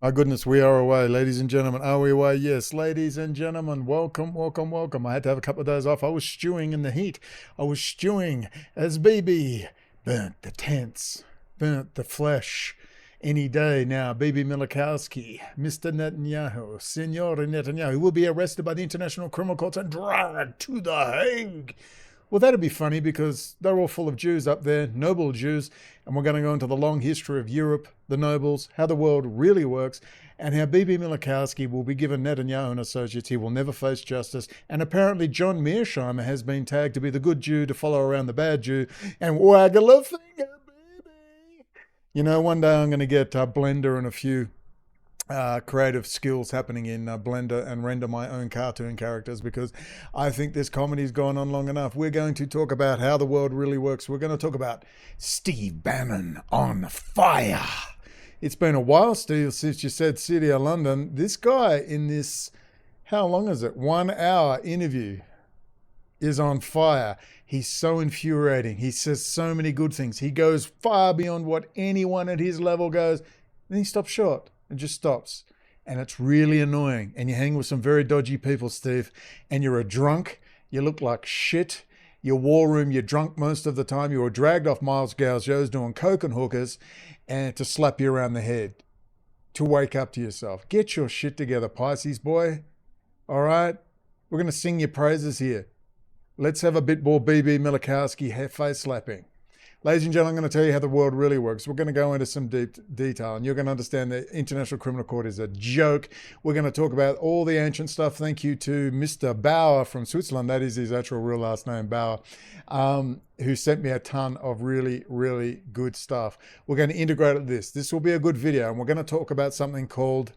My goodness, we are away, ladies and gentlemen. Are we away? Yes, ladies and gentlemen, welcome, welcome, welcome. I had to have a couple of days off. I was stewing in the heat. I was stewing as Bibi burnt the tents, burnt the flesh. Any day now, Bibi Milikowski, Mr. Netanyahu, Senor Netanyahu, will be arrested by the International Criminal Court and dragged to The Hague. Well, that'd be funny because they're all full of Jews up there, noble Jews, and we're going to go into the long history of Europe, the nobles, how the world really works, and how Bibi Milikowski will be given Netanyahu and associates. He will never face justice. And apparently John Mearsheimer has been tagged to be the good Jew to follow around the bad Jew and waggle a finger, baby. You know, one day I'm going to get Blender and a few creative skills happening in Blender and render my own cartoon characters, because I think this comedy's gone on long enough. We're going to talk about how the world really works. We're going to talk about Steve Bannon on fire. It's been a while, Steve, since you said City of London. This guy in this, how long is it, 1 hour interview is on fire. He's so infuriating. He says so many good things. He goes far beyond what anyone at his level goes. Then he stops short. And just stops. And it's really annoying. And you hang with some very dodgy people, Steve, and you're a drunk. You look like shit. Your war room, you're drunk most of the time. You were dragged off Miles Gaucho's doing coke and hookers and to slap you around the head, to wake up to yourself. Get your shit together, Pisces boy. All right? We're going to sing your praises here. Let's have a bit more Bibi Milikowski face slapping. Ladies and gentlemen, I'm going to tell you how the world really works. We're going to go into some deep detail, and you're going to understand the International Criminal Court is a joke. We're going to talk about all the ancient stuff. Thank you to Mr. Bauer from Switzerland. That is his actual real last name, Bauer, who sent me a ton of really, really good stuff. We're going to integrate this. This will be a good video, and we're going to talk about something called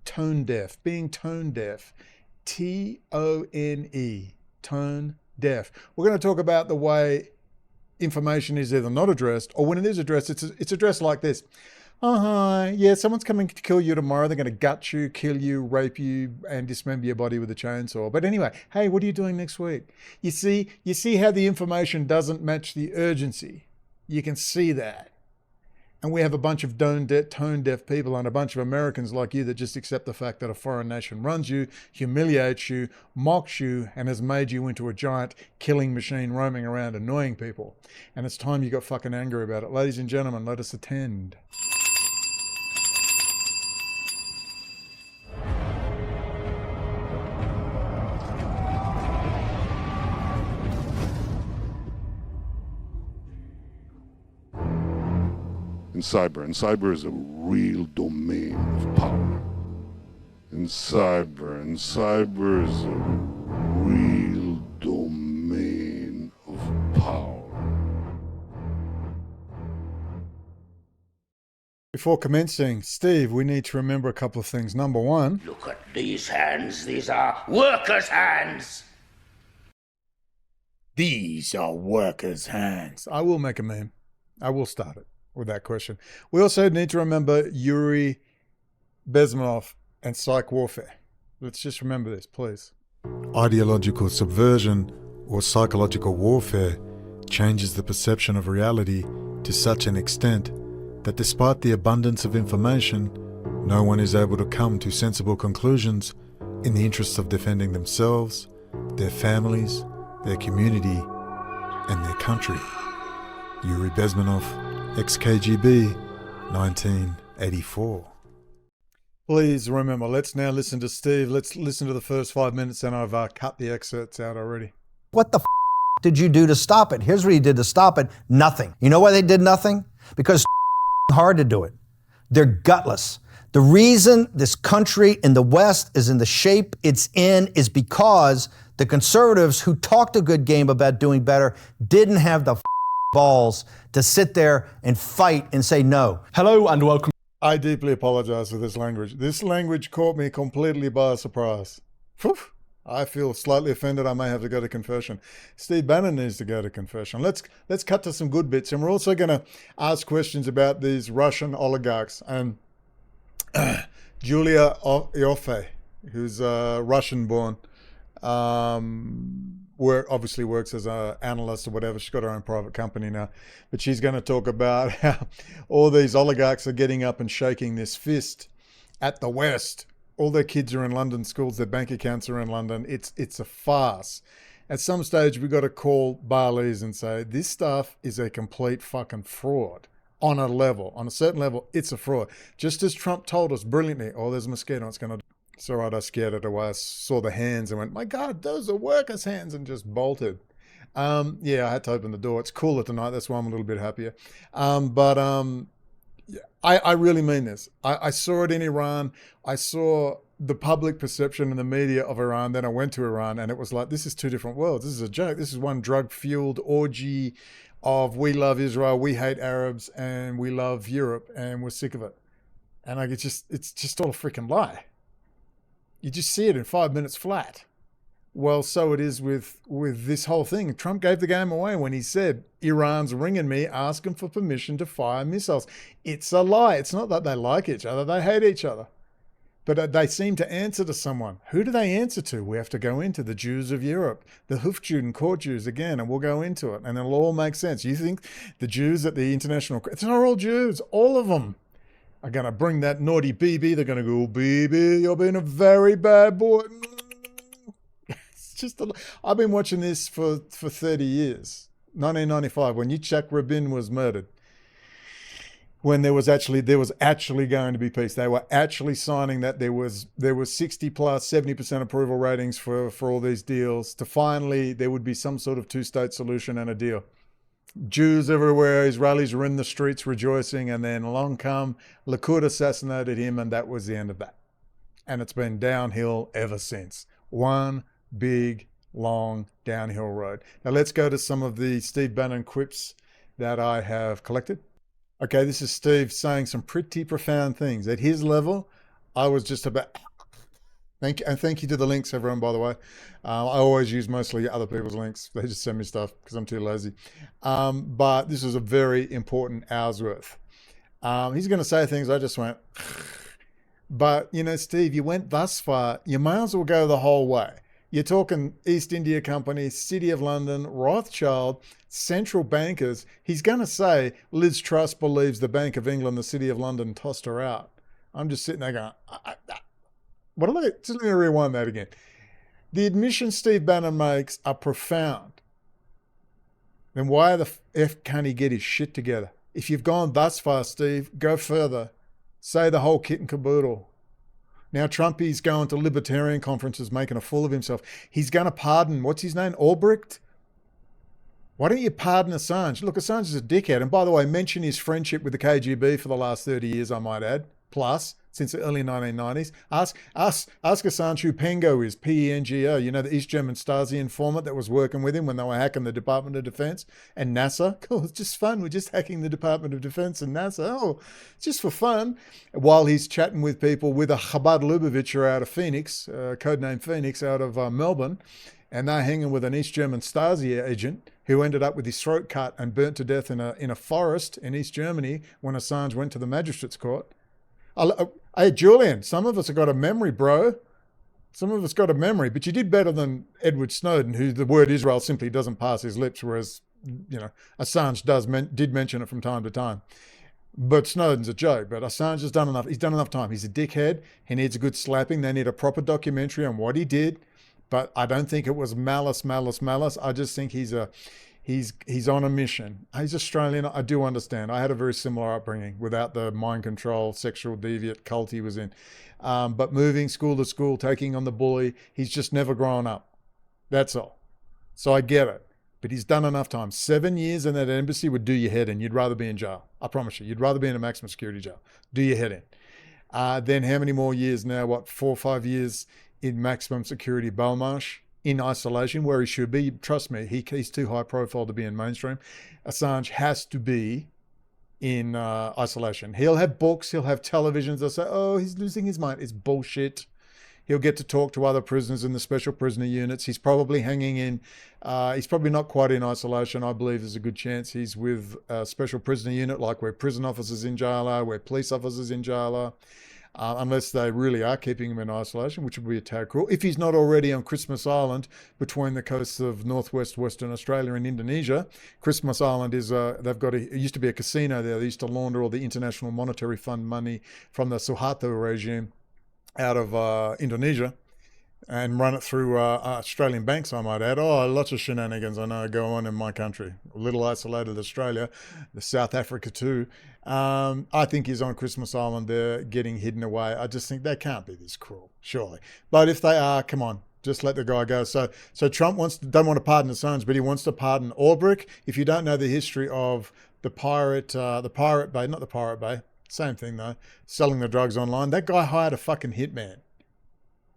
tone deaf, being tone deaf, T-O-N-E, tone deaf. We're going to talk about the way information is either not addressed, or when it is addressed, it's addressed like this. Yeah, someone's coming to kill you tomorrow. They're going to gut you, kill you, rape you, and dismember your body with a chainsaw. But anyway, hey, what are you doing next week? You see how the information doesn't match the urgency. You can see that. And we have a bunch of tone-deaf people and a bunch of Americans like you that just accept the fact that a foreign nation runs you, humiliates you, mocks you, and has made you into a giant killing machine roaming around annoying people. And it's time you got fucking angry about it. Ladies and gentlemen, let us attend. In cyber is a real domain of power. In cyber is a real domain of power. Before commencing, Steve, we need to remember a couple of things. Number one, look at these hands. These are workers' hands. These are workers' hands. I will make a meme. I will start it with that question. We also need to remember Yuri Bezmenov and psych warfare. Let's just remember this, please. Ideological subversion or psychological warfare changes the perception of reality to such an extent that despite the abundance of information, no one is able to come to sensible conclusions in the interests of defending themselves, their families, their community, and their country. Yuri Bezmenov, ex-KGB, 1984. Please remember, let's now listen to Steve. Let's listen to the first 5 minutes, and I've cut the excerpts out already. What the did you do to stop it? Here's what you did to stop it. Nothing. You know why they did nothing? Because hard to do it. They're gutless. The reason this country in the West is in the shape it's in is because the conservatives who talked a good game about doing better didn't have the balls to sit there and fight and say no. Hello and welcome. I deeply apologize for this language. This language caught me completely by surprise. Whew. I feel slightly offended. I may have to go to confession. Steve Bannon needs to go to confession. Let's cut to some good bits, and we're also going to ask questions about these Russian oligarchs and Julia Ioffe, who's Russian-born. Obviously works as an analyst or whatever. She's got her own private company now. But she's going to talk about how all these oligarchs are getting up and shaking this fist at the West. All their kids are in London schools. Their bank accounts are in London. It's a farce. At some stage, we've got to call Barleys and say, this stuff is a complete fucking fraud. On a certain level, it's a fraud. Just as Trump told us brilliantly, oh, there's a mosquito, it's going to... It's all right, I scared it away. I saw the hands and went, my God, those are workers' hands, and just bolted. Yeah, I had to open the door. It's cooler tonight. That's why I'm a little bit happier. I really mean this. I saw it in Iran. I saw the public perception in the media of Iran. Then I went to Iran, and it was like, this is two different worlds. This is a joke. This is one drug-fueled orgy of we love Israel, we hate Arabs, and we love Europe, and we're sick of it. And like, it's just all a freaking lie. You just see it in 5 minutes flat. Well, so it is with this whole thing. Trump gave the game away when he said, Iran's ringing me, asking for permission to fire missiles. It's a lie. It's not that they like each other. They hate each other. But they seem to answer to someone. Who do they answer to? We have to go into the Jews of Europe, the Hufjuden-Court Jews again, and we'll go into it, and it'll all make sense. You think the Jews at the international... It's not all Jews. All of them are going to bring that naughty Bibi. They're going to go, Bibi, you're being a very bad boy. I've been watching this for 30 years. 1995, when Yitzhak Rabin was murdered, when there was actually going to be peace. They were actually signing that. There was 60 plus 70% approval ratings for all these deals. To finally there would be some sort of two-state solution and a deal. Jews everywhere, Israelis were in the streets rejoicing, and then along come Likud assassinated him, and that was the end of that. And it's been downhill ever since. One big, long downhill road. Now let's go to some of the Steve Bannon quips that I have collected. Okay, this is Steve saying some pretty profound things. At his level, I was just about... Thank you to the links, everyone, by the way. I always use mostly other people's links. They just send me stuff because I'm too lazy. But this is a very important hour's worth. He's going to say things, I just went... But, you know, Steve, you went thus far, you may as well go the whole way. You're talking East India Company, City of London, Rothschild, central bankers. He's going to say Liz Truss believes the Bank of England, the City of London, tossed her out. I'm just sitting there going, just let me rewind that again. The admissions Steve Bannon makes are profound. Then why the F can't he get his shit together? If you've gone thus far, Steve, go further. Say the whole kit and caboodle. Now Trumpy's going to libertarian conferences making a fool of himself. He's going to pardon, what's his name, Albrecht? Why don't you pardon Assange? Look, Assange is a dickhead. And by the way, mention his friendship with the KGB for the last 30 years, I might add. Plus, since the early 1990s. Ask Assange who Pengo is, P-E-N-G-O. You know, the East German Stasi informant that was working with him when they were hacking the Department of Defense and NASA. Cool, it's just fun. We're just hacking the Department of Defense and NASA. Oh, it's just for fun. While he's chatting with people with a Chabad Lubavitcher out of Phoenix, codename Phoenix, out of Melbourne. And they're hanging with an East German Stasi agent who ended up with his throat cut and burnt to death in a forest in East Germany when Assange went to the magistrate's court. Hey, Julian, some of us have got a memory, bro. Some of us got a memory, but you did better than Edward Snowden, who the word Israel simply doesn't pass his lips, whereas, you know, Assange did mention it from time to time. But Snowden's a joke, but Assange has done enough. He's done enough time. He's a dickhead. He needs a good slapping. They need a proper documentary on what he did. But I don't think it was malice. I just think he's on a mission. He's Australian. I do understand. I had a very similar upbringing without the mind control, sexual deviant cult he was in. But moving school to school, taking on the bully, he's just never grown up. That's all. So I get it. But he's done enough time. 7 years in that embassy would do your head in. You'd rather be in jail. I promise you. You'd rather be in a maximum security jail. Do your head in. Then how many more years now? 4 or 5 years in maximum security Belmarsh, in isolation, where he should be. Trust me, he's too high profile to be in mainstream. Assange has to be in isolation. He'll have books, he'll have televisions. They'll say, oh, he's losing his mind. It's bullshit. He'll get to talk to other prisoners in the special prisoner units. He's probably hanging in, he's probably not quite in isolation. I believe there's a good chance he's with a special prisoner unit, like where prison officers in jail are, where police officers in jail are. unless they really are keeping him in isolation, which would be a tad cruel. If he's not already on Christmas Island between the coasts of northwest Western Australia and Indonesia. Christmas Island is, it used to be a casino there. They used to launder all the International Monetary Fund money from the Suharto regime out of Indonesia and run it through Australian banks, I might add. Oh, lots of shenanigans I know go on in my country. A little isolated Australia, the South Africa too. I think he's on Christmas Island there getting hidden away. I just think they can't be this cruel, surely. But if they are, come on, just let the guy go. So Trump don't want to pardon his sons, but he wants to pardon Albrecht. If you don't know the history of the Pirate Bay, not the Pirate Bay, same thing though, selling the drugs online, that guy hired a fucking hitman.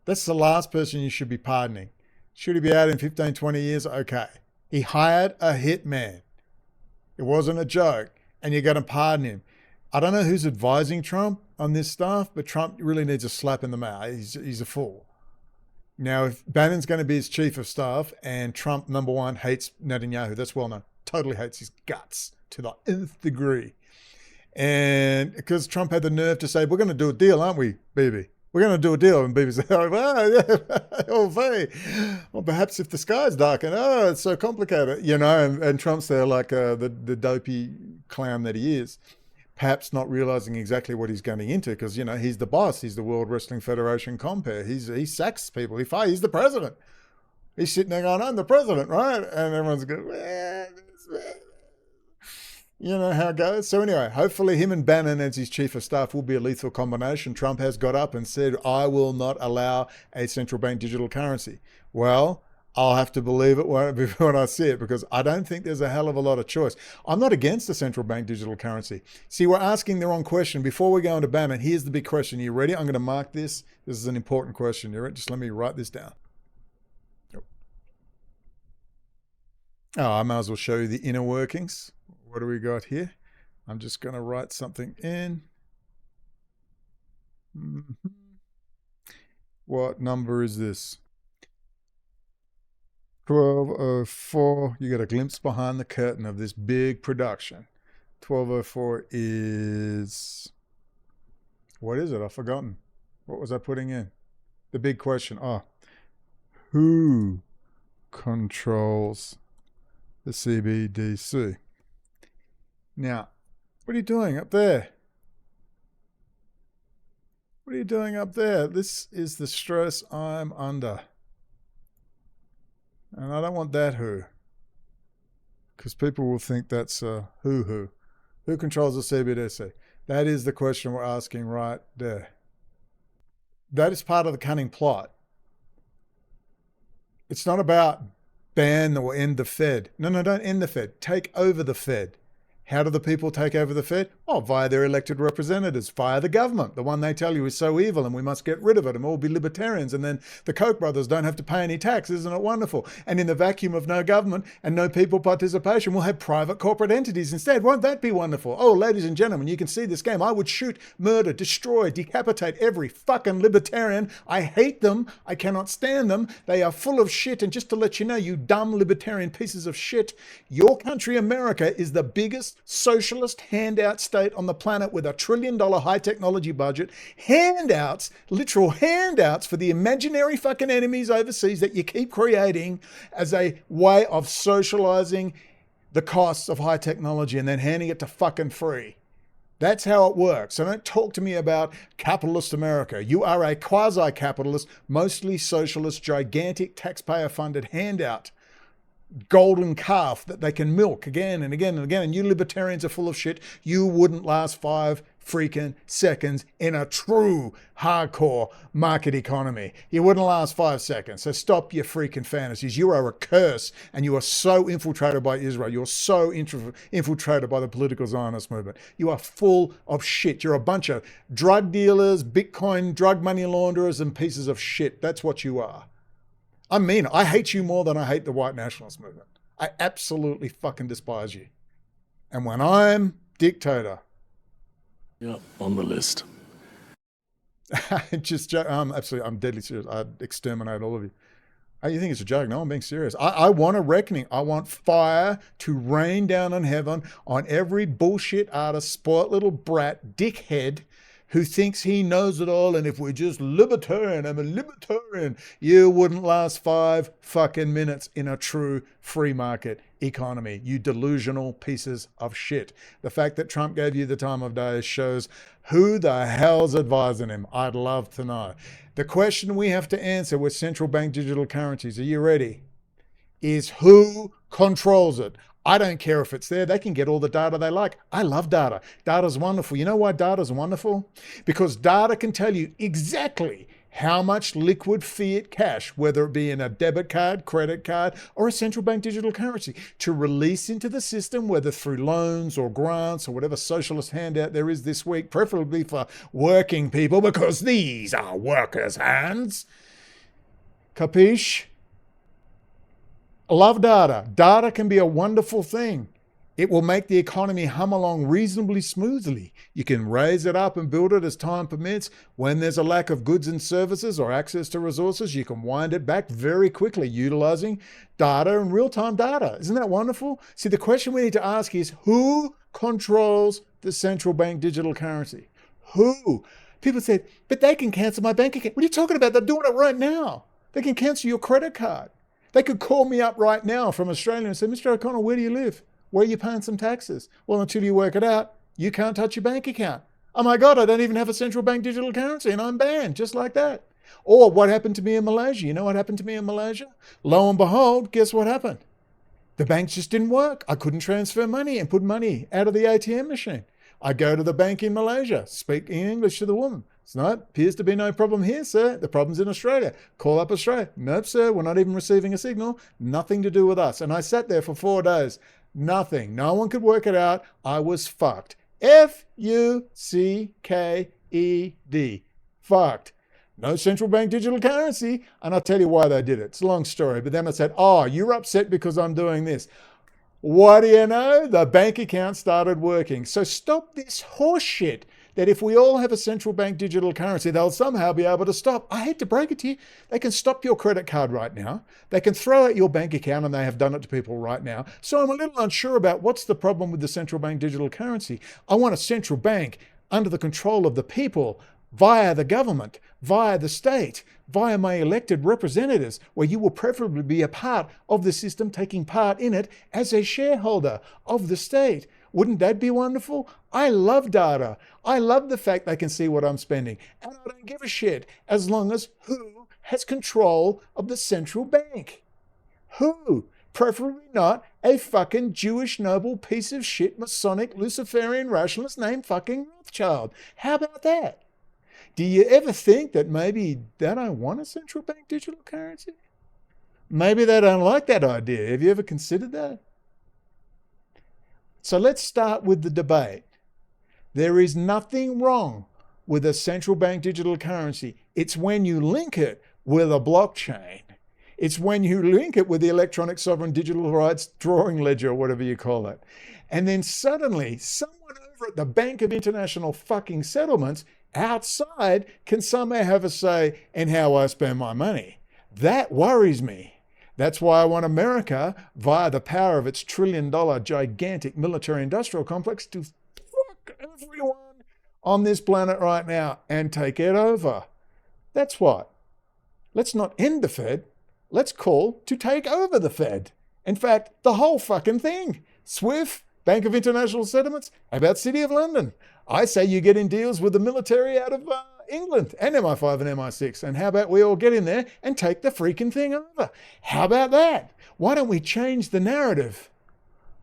That's the last person you should be pardoning. Should he be out in 15, 20 years? Okay. He hired a hitman. It wasn't a joke. And you're going to pardon him. I don't know who's advising Trump on this stuff, but Trump really needs a slap in the mouth. He's a fool. Now, if Bannon's going to be his chief of staff and Trump, number one, hates Netanyahu, that's well known, totally hates his guts to the nth degree. And because Trump had the nerve to say, we're going to do a deal, aren't we, baby? We're going to do a deal. And Bibi said, well, perhaps if the sky's darkened, it's so complicated, and Trump's there like the dopey clown that he is, perhaps not realizing exactly what he's going into because, he's the boss. He's the World Wrestling Federation compere. He sacks people. He's the president. He's sitting there going, I'm the president, right? And everyone's going, you know how it goes. So anyway, hopefully him and Bannon as his chief of staff will be a lethal combination. Trump has got up and said, I will not allow a central bank digital currency. Well, I'll have to believe it when I see it because I don't think there's a hell of a lot of choice. I'm not against the central bank digital currency. See, we're asking the wrong question. Before we go into Bannon, here's the big question. Are you ready? I'm going to mark this. This is an important question. You ready? Just let me write this down. Oh, I might as well show you the inner workings. What do we got here? I'm just going to write something in. What number is this? 1204. You get a glimpse behind the curtain of this big production. 1204 is... What is it? I've forgotten. What was I putting in? The big question. Who controls the CBDC? Now, what are you doing up there? What are you doing up there? This is the stress I'm under. And I don't want that who. Because people will think that's who. Who controls the CBDC? That is the question we're asking right there. That is part of the cunning plot. It's not about ban or end the Fed. No, don't end the Fed. Take over the Fed. How do the people take over the Fed? Via their elected representatives, via the government, the one they tell you is so evil and we must get rid of it and we'll be libertarians and then the Koch brothers don't have to pay any tax. Isn't it wonderful? And in the vacuum of no government and no people participation, we'll have private corporate entities instead. Won't that be wonderful? Oh, ladies and gentlemen, you can see this game. I would shoot, murder, destroy, decapitate every fucking libertarian. I hate them. I cannot stand them. They are full of shit. And just to let you know, you dumb libertarian pieces of shit, your country, America, is the biggest socialist handout state on the planet with $1 trillion high technology budget. Handouts, literal handouts for the imaginary fucking enemies overseas that you keep creating as a way of socializing the costs of high technology and then handing it to fucking free. That's how it works. So don't talk to me about capitalist America. You are a quasi-capitalist, mostly socialist, gigantic taxpayer-funded handout. Golden calf that they can milk again and again and again. And you libertarians are full of shit. You wouldn't last 5 freaking seconds in a true hardcore market economy. You wouldn't last 5 seconds. So stop your freaking fantasies. You are a curse and you are so infiltrated by Israel. You're so infiltrated by the political Zionist movement. You are full of shit. You're a bunch of drug dealers, Bitcoin, drug money launderers and pieces of shit. That's what you are. I mean, I hate you more than I hate the white nationalist movement. I absolutely fucking despise you. And when I'm dictator... Yeah, on the list. I'm deadly serious. I'd exterminate all of you. Oh, you think it's a joke? No, I'm being serious. I want a reckoning. I want fire to rain down on heaven on every bullshit artist, spoilt little brat, dickhead, who thinks he knows it all, and if we're just libertarian, I'm a libertarian, you wouldn't last 5 fucking minutes in a true free market economy, you delusional pieces of shit. The fact that Trump gave you the time of day shows who the hell's advising him. I'd love to know. The question we have to answer with central bank digital currencies, are you ready, is who controls it? I don't care if it's there. They can get all the data they like. I love data. Data's wonderful. You know why data's wonderful? Because data can tell you exactly how much liquid fiat cash, whether it be in a debit card, credit card, or a central bank digital currency, to release into the system, whether through loans or grants or whatever socialist handout there is this week, preferably for working people, because these are workers' hands. Capiche? Love data. Data can be a wonderful thing. It will make the economy hum along reasonably smoothly. You can raise it up and build it as time permits. When there's a lack of goods and services or access to resources, you can wind it back very quickly utilizing data and real-time data. Isn't that wonderful? See, the question we need to ask is, who controls the central bank digital currency? Who? People say, but they can cancel my bank account. What are you talking about? They're doing it right now. They can cancel your credit card. They could call me up right now from Australia and say, Mr. O'Connell, where do you live? Where are you paying some taxes? Well, until you work it out, you can't touch your bank account. Oh my God, I don't even have a central bank digital currency and I'm banned, just like that. Or what happened to me in Malaysia? You know what happened to me in Malaysia? Lo and behold, guess what happened? The banks just didn't work. I couldn't transfer money and put money out of the ATM machine. I go to the bank in Malaysia, speak in English to the woman. It's not, appears to be no problem here, sir. The problem's in Australia. Call up Australia. Nope, sir, we're not even receiving a signal. Nothing to do with us. And I sat there for 4 days. Nothing. No one could work it out. I was fucked. F-U-C-K-E-D. Fucked. No central bank digital currency. And I'll tell you why they did it. It's a long story. But then I said, oh, you're upset because I'm doing this. What do you know? The bank account started working. So stop this horse shit that if we all have a central bank digital currency, they'll somehow be able to stop. I hate to break it to you. They can stop your credit card right now. They can throw out your bank account, and they have done it to people right now. So I'm a little unsure about what's the problem with the central bank digital currency. I want a central bank under the control of the people, via the government, via the state, via my elected representatives, where you will preferably be a part of the system, taking part in it as a shareholder of the state. Wouldn't that be wonderful? I love data. I love the fact they can see what I'm spending. And I don't give a shit as long as who has control of the central bank. Who? Preferably not a fucking Jewish noble piece of shit Masonic Luciferian rationalist named fucking Rothschild. How about that? Do you ever think that maybe they don't want a central bank digital currency? Maybe they don't like that idea. Have you ever considered that? So let's start with the debate. There is nothing wrong with a central bank digital currency. It's when you link it with a blockchain. It's when you link it with the electronic sovereign digital rights drawing ledger, or whatever you call it. And then suddenly someone over at the Bank of International fucking Settlements outside can somehow have a say in how I spend my money. That worries me. That's why I want America, via the power of its trillion-dollar gigantic military-industrial complex, to fuck everyone on this planet right now and take it over. That's what. Let's not end the Fed. Let's call to take over the Fed. In fact, the whole fucking thing. SWIFT, Bank of International Settlements, how about City of London? I say you get in deals with the military out of England and MI5 and MI6. And how about we all get in there and take the freaking thing over? How about that? Why don't we change the narrative?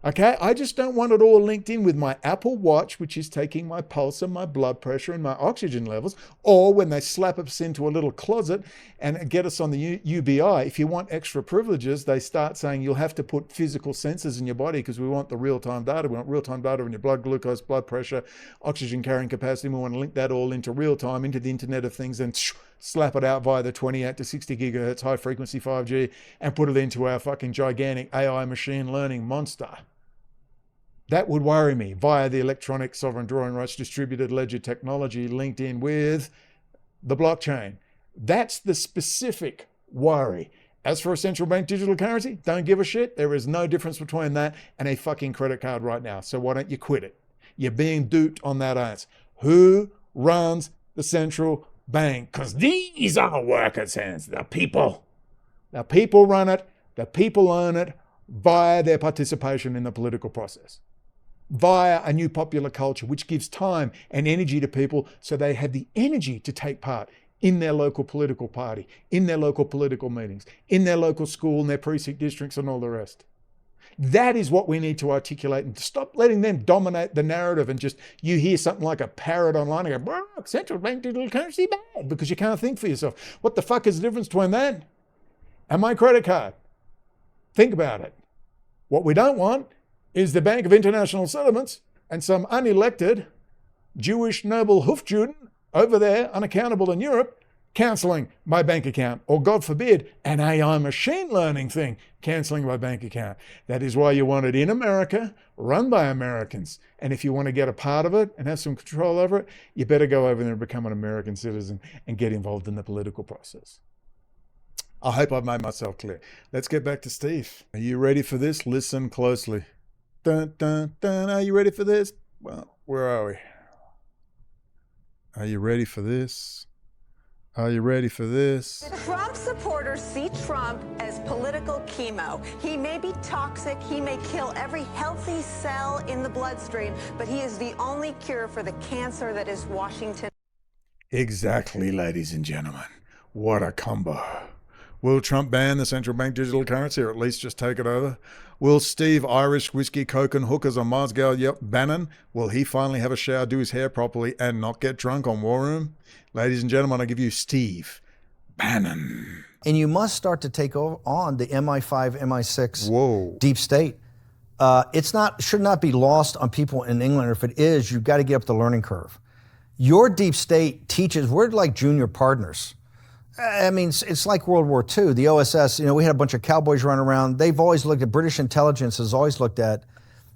Okay, I just don't want it all linked in with my Apple Watch, which is taking my pulse and my blood pressure and my oxygen levels, or when they slap us into a little closet and get us on the UBI. If you want extra privileges, they start saying you'll have to put physical sensors in your body because we want the real-time data. We want real-time data on your blood glucose, blood pressure, oxygen carrying capacity. We want to link that all into real-time, into the Internet of Things, and slap it out via the 28 to 60 gigahertz high frequency 5G and put it into our fucking gigantic AI machine learning monster. That would worry me, via the electronic sovereign drawing rights distributed ledger technology linked in with the blockchain. That's the specific worry. As for a central bank digital currency, don't give a shit. There is no difference between that and a fucking credit card right now. So why don't you quit it? You're being duped on that answer. Who runs the central bank, because these are workers' hands, the people. The people run it, the people own it via their participation in the political process, via a new popular culture, which gives time and energy to people so they have the energy to take part in their local political party, in their local political meetings, in their local school, in their precinct districts and all the rest. That is what we need to articulate, and to stop letting them dominate the narrative and just, you hear something like a parrot online and go, central bank digital currency bad, because you can't think for yourself. What the fuck is the difference between that and my credit card? Think about it. What we don't want is the Bank of International Settlements and some unelected Jewish noble Hufjuden over there, unaccountable in Europe, cancelling my bank account, or God forbid, an AI machine learning thing cancelling my bank account. That is why you want it in America, run by Americans. And if you want to get a part of it and have some control over it, you better go over there and become an American citizen and get involved in the political process. I hope I've made myself clear. Let's get back to Steve. Are you ready for this? Listen closely. Dun, dun, dun. Are you ready for this? Well, where are we? Are you ready for this? Are you ready for this? Trump supporters see Trump as political chemo. He may be toxic, he may kill every healthy cell in the bloodstream, but he is the only cure for the cancer that is Washington. Exactly, ladies and gentlemen. What a combo. Will Trump ban the central bank digital currency, or at least just take it over? Will Steve Irish whiskey, coke and hookers on Moscow Bannon, will he finally have a shower, do his hair properly and not get drunk on War Room? Ladies and gentlemen, I give you Steve Bannon. And you must start to take on the MI5, MI6 Whoa. deep state. Should not be lost on people in England, or if it is, you've got to get up the learning curve. Your deep state teaches, we're like junior partners. I mean, it's like World War II, the OSS, we had a bunch of cowboys running around. They've always looked at, British intelligence has always looked at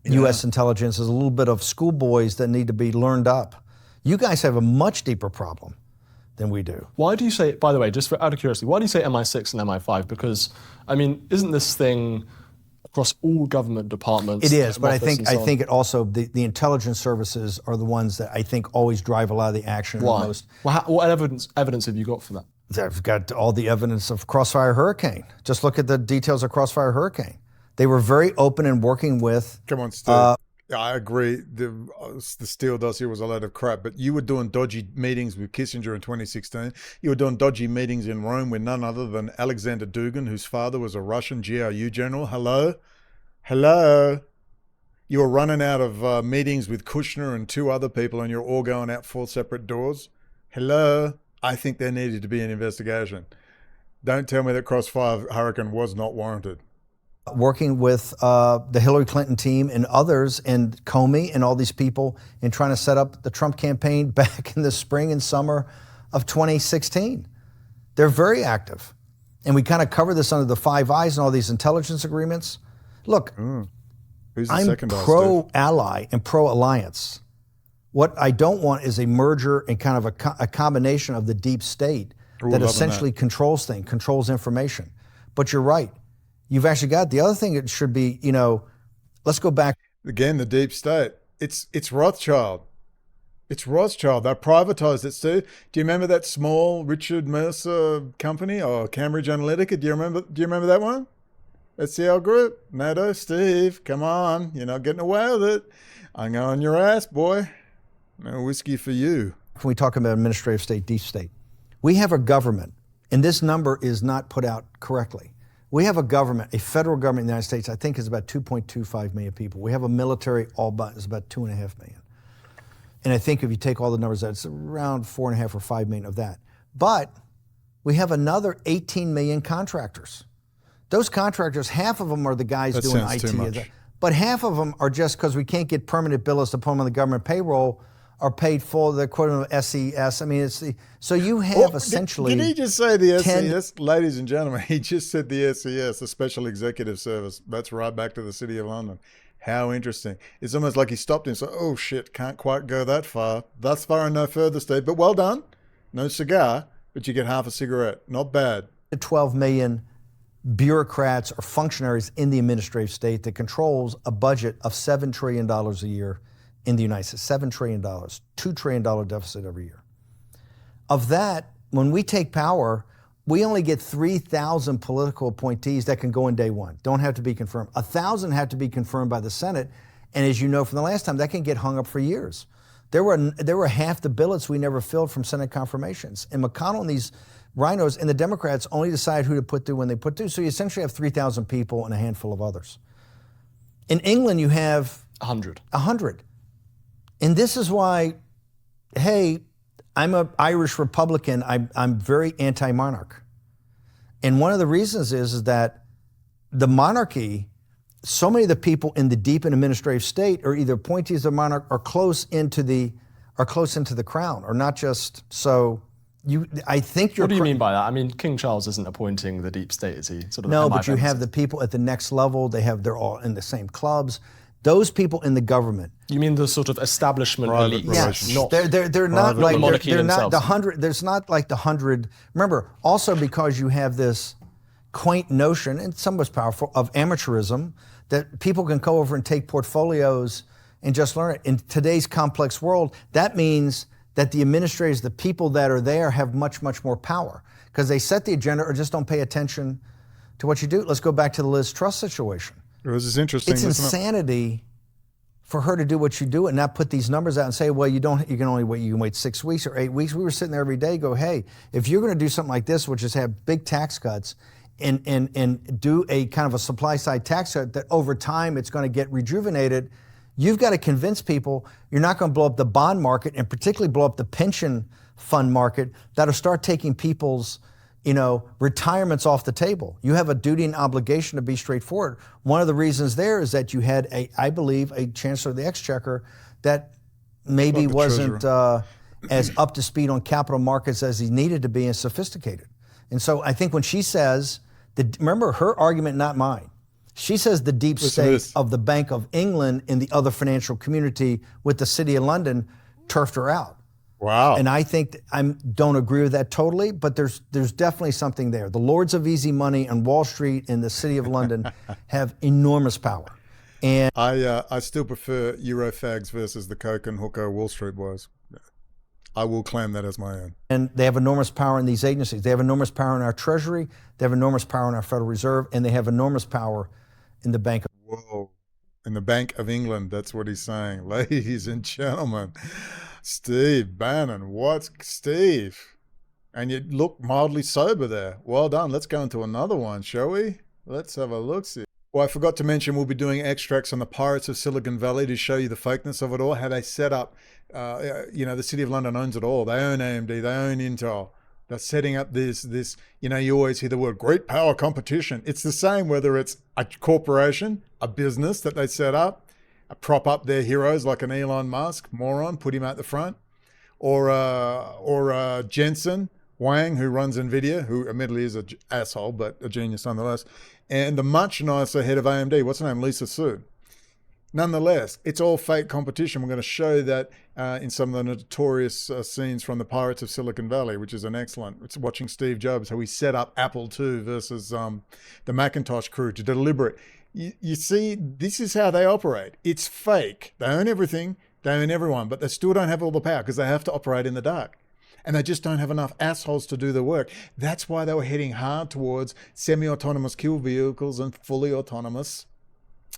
U.S. intelligence as a little bit of schoolboys that need to be learned up. You guys have a much deeper problem than we do. Why do you say, by the way, just out of curiosity, why do you say MI6 and MI5? Because, I mean, isn't this thing across all government departments? It is, but I think it also, the intelligence services are the ones that I think always drive a lot of the action. Why? The most. Well, what evidence have you got for that? I've got all the evidence of Crossfire Hurricane. Just look at the details of Crossfire Hurricane. They were very open in working with. Come on, Steve. I agree. The Steele dossier was a load of crap, but you were doing dodgy meetings with Kissinger in 2016. You were doing dodgy meetings in Rome with none other than Alexander Dugin, whose father was a Russian GRU general. Hello? You were running out of meetings with Kushner and two other people, and you're all going out 4 separate doors. Hello? I think there needed to be an investigation. Don't tell me that Crossfire Hurricane was not warranted. Working with the Hillary Clinton team and others, and Comey and all these people, in trying to set up the Trump campaign back in the spring and summer of 2016. They're very active. And we kind of cover this under the Five Eyes and all these intelligence agreements. Look, I'm pro-ally and pro-alliance. What I don't want is a merger and kind of a combination of the deep state that essentially controls things, controls information. But you're right. You've actually got the other thing. It should be, let's go back. Again, the deep state. It's Rothschild. It's Rothschild. They privatized it, Steve. Do you remember that small Richard Mercer company, or Cambridge Analytica? Do you remember that one? SCL Group. NATO, Steve, come on. You're not getting away with it. I'm on your ass, boy. No whiskey for you. When we talk about administrative state, deep state, we have a government, and this number is not put out correctly. We have a government, a federal government in the United States, I think is about 2.25 million people. We have a military, all but, is about 2.5 million. And I think if you take all the numbers, that's around 4.5 or 5 million of that. But we have another 18 million contractors. Those contractors, half of them are the guys that doing sounds IT. too much. But half of them are just because we can't get permanent billers to put them on the government payroll, are paid full, the equivalent of SES. I mean, so you have essentially. Did he just say the SES? Ladies and gentlemen, he just said the SES, the Special Executive Service. That's right back to the City of London. How interesting. It's almost like he stopped and said, oh shit, can't quite go that far. Thus far and no further, Steve. But well done. No cigar, but you get half a cigarette. Not bad. 12 million bureaucrats or functionaries in the administrative state that controls a budget of $7 trillion a year in the United States, $7 trillion, $2 trillion deficit every year. Of that, when we take power, we only get 3,000 political appointees that can go in day one, don't have to be confirmed. 1,000 have to be confirmed by the Senate, and as you know from the last time, that can get hung up for years. There were half the billets we never filled from Senate confirmations. And McConnell and these rhinos and the Democrats only decide who to put through when they put through. So you essentially have 3,000 people and a handful of others. In England, you have 100. 100. And this is why, hey, I'm an Irish Republican. I'm very anti-monarch. And one of the reasons is that the monarchy, so many of the people in the deep and administrative state are either appointees of monarch or close into the crown, or not just so. I think you're. What do you mean by that? I mean, King Charles isn't appointing the deep state, is he? Sort of no, but you have the people at the next level. They're all in the same clubs. Those people in the government. You mean the sort of establishment elite? Yes, not they're not like the monarchy they're not themselves. the 100. There's not like the 100. Remember, also because you have this quaint notion, and some was powerful, of amateurism, that people can go over and take portfolios and just learn it. In today's complex world, that means that the administrators, the people that are there, have much, much more power because they set the agenda or just don't pay attention to what you do. Let's go back to the Liz Truss situation. This is interesting. It's insanity for her to do what you do and not put these numbers out and say, well, you can wait 6 weeks or 8 weeks. We were sitting there every day, go, hey, if you're going to do something like this, which is have big tax cuts and do a kind of a supply side tax cut that over time it's going to get rejuvenated, you've got to convince people you're not going to blow up the bond market and particularly blow up the pension fund market that'll start taking people's retirements off the table. You have a duty and obligation to be straightforward. One of the reasons there is that you had I believe, a Chancellor of the Exchequer that maybe wasn't as up to speed on capital markets as he needed to be and sophisticated. And so I think when she says, remember her argument, not mine. She says the deep state of the Bank of England and the other financial community with the City of London turfed her out. Wow. And I think I don't agree with that totally, but there's definitely something there. The lords of easy money on Wall Street and the City of London have enormous power. And I still prefer Eurofags versus the Coke and Hooker Wall Street boys. I will claim that as my own. And they have enormous power in these agencies. They have enormous power in our Treasury. They have enormous power in our Federal Reserve, and they have enormous power in the Bank of. Whoa. In the Bank of England, that's what he's saying. Ladies and gentlemen, Steve Bannon. What's Steve? And you look mildly sober there. Well done. Let's go into another one, shall we? Let's have a look-see. Well, I forgot to mention we'll be doing extracts on the Pirates of Silicon Valley to show you the fakeness of it all, how they set up, the City of London owns it all. They own AMD, they own Intel. They're setting up this, you always hear the word great power competition. It's the same whether it's a corporation, a business that they set up, prop up their heroes like an Elon Musk, moron, put him at the front, or Jensen Huang, who runs NVIDIA, who admittedly is an asshole, but a genius nonetheless, and the much nicer head of AMD, what's her name, Lisa Su. Nonetheless, it's all fake competition. We're going to show that in some of the notorious scenes from the Pirates of Silicon Valley, which is an excellent. It's watching Steve Jobs, how he set up Apple II versus the Macintosh crew to deliver it. You see, this is how they operate. It's fake. They own everything. They own everyone, but they still don't have all the power because they have to operate in the dark. And they just don't have enough assholes to do the work. That's why they were heading hard towards semi-autonomous kill vehicles and fully autonomous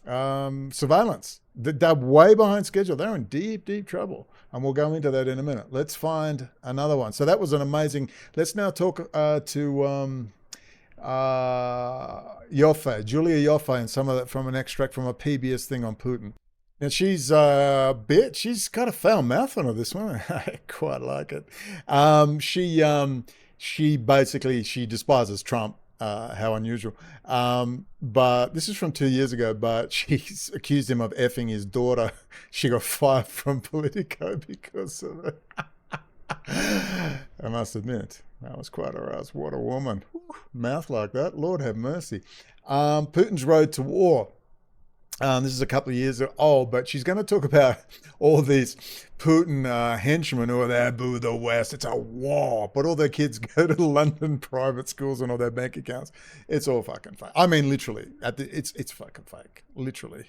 surveillance. They're way behind schedule. They're in deep, deep trouble. And we'll go into that in a minute. Let's find another one. So that was an amazing. Let's now talk to Loffe, Julia Loffe, and some of that from an extract from a PBS thing on Putin. Now she's a bit. She's got a foul mouth on her. This one, I quite like it. She basically despises Trump. How unusual. But this is from 2 years ago, but she's accused him of effing his daughter. She got fired from Politico because of it. I must admit, that was quite aroused. What a woman. Whew, mouth like that. Lord have mercy. Putin's road to war. This is a couple of years old, but she's going to talk about all these Putin henchmen who are there, boo the West. It's a war. But all their kids go to London private schools and all their bank accounts. It's all fucking fake. I mean, literally. It's fucking fake. Literally.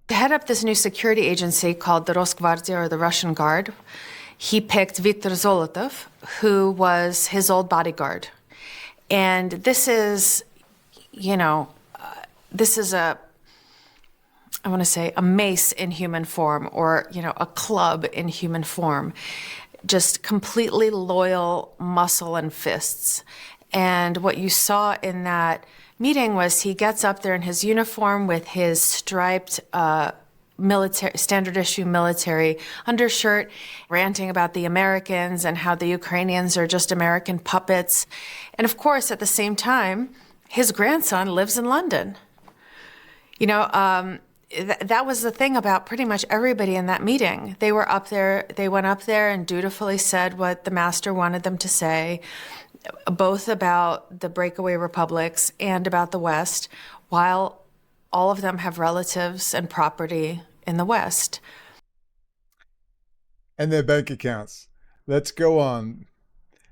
To head up this new security agency called the Rosgvardia, or the Russian Guard, he picked Viktor Zolotov, who was his old bodyguard. And this is, this is a mace in human form, or, a club in human form. Just completely loyal muscle and fists. And what you saw in that meeting was he gets up there in his uniform with his striped standard issue military undershirt, ranting about the Americans and how the Ukrainians are just American puppets. And of course, at the same time, his grandson lives in London. That was the thing about pretty much everybody in that meeting. They went up there and dutifully said what the master wanted them to say, both about the breakaway republics and about the West, while all of them have relatives and property in the West. And their bank accounts. Let's go on.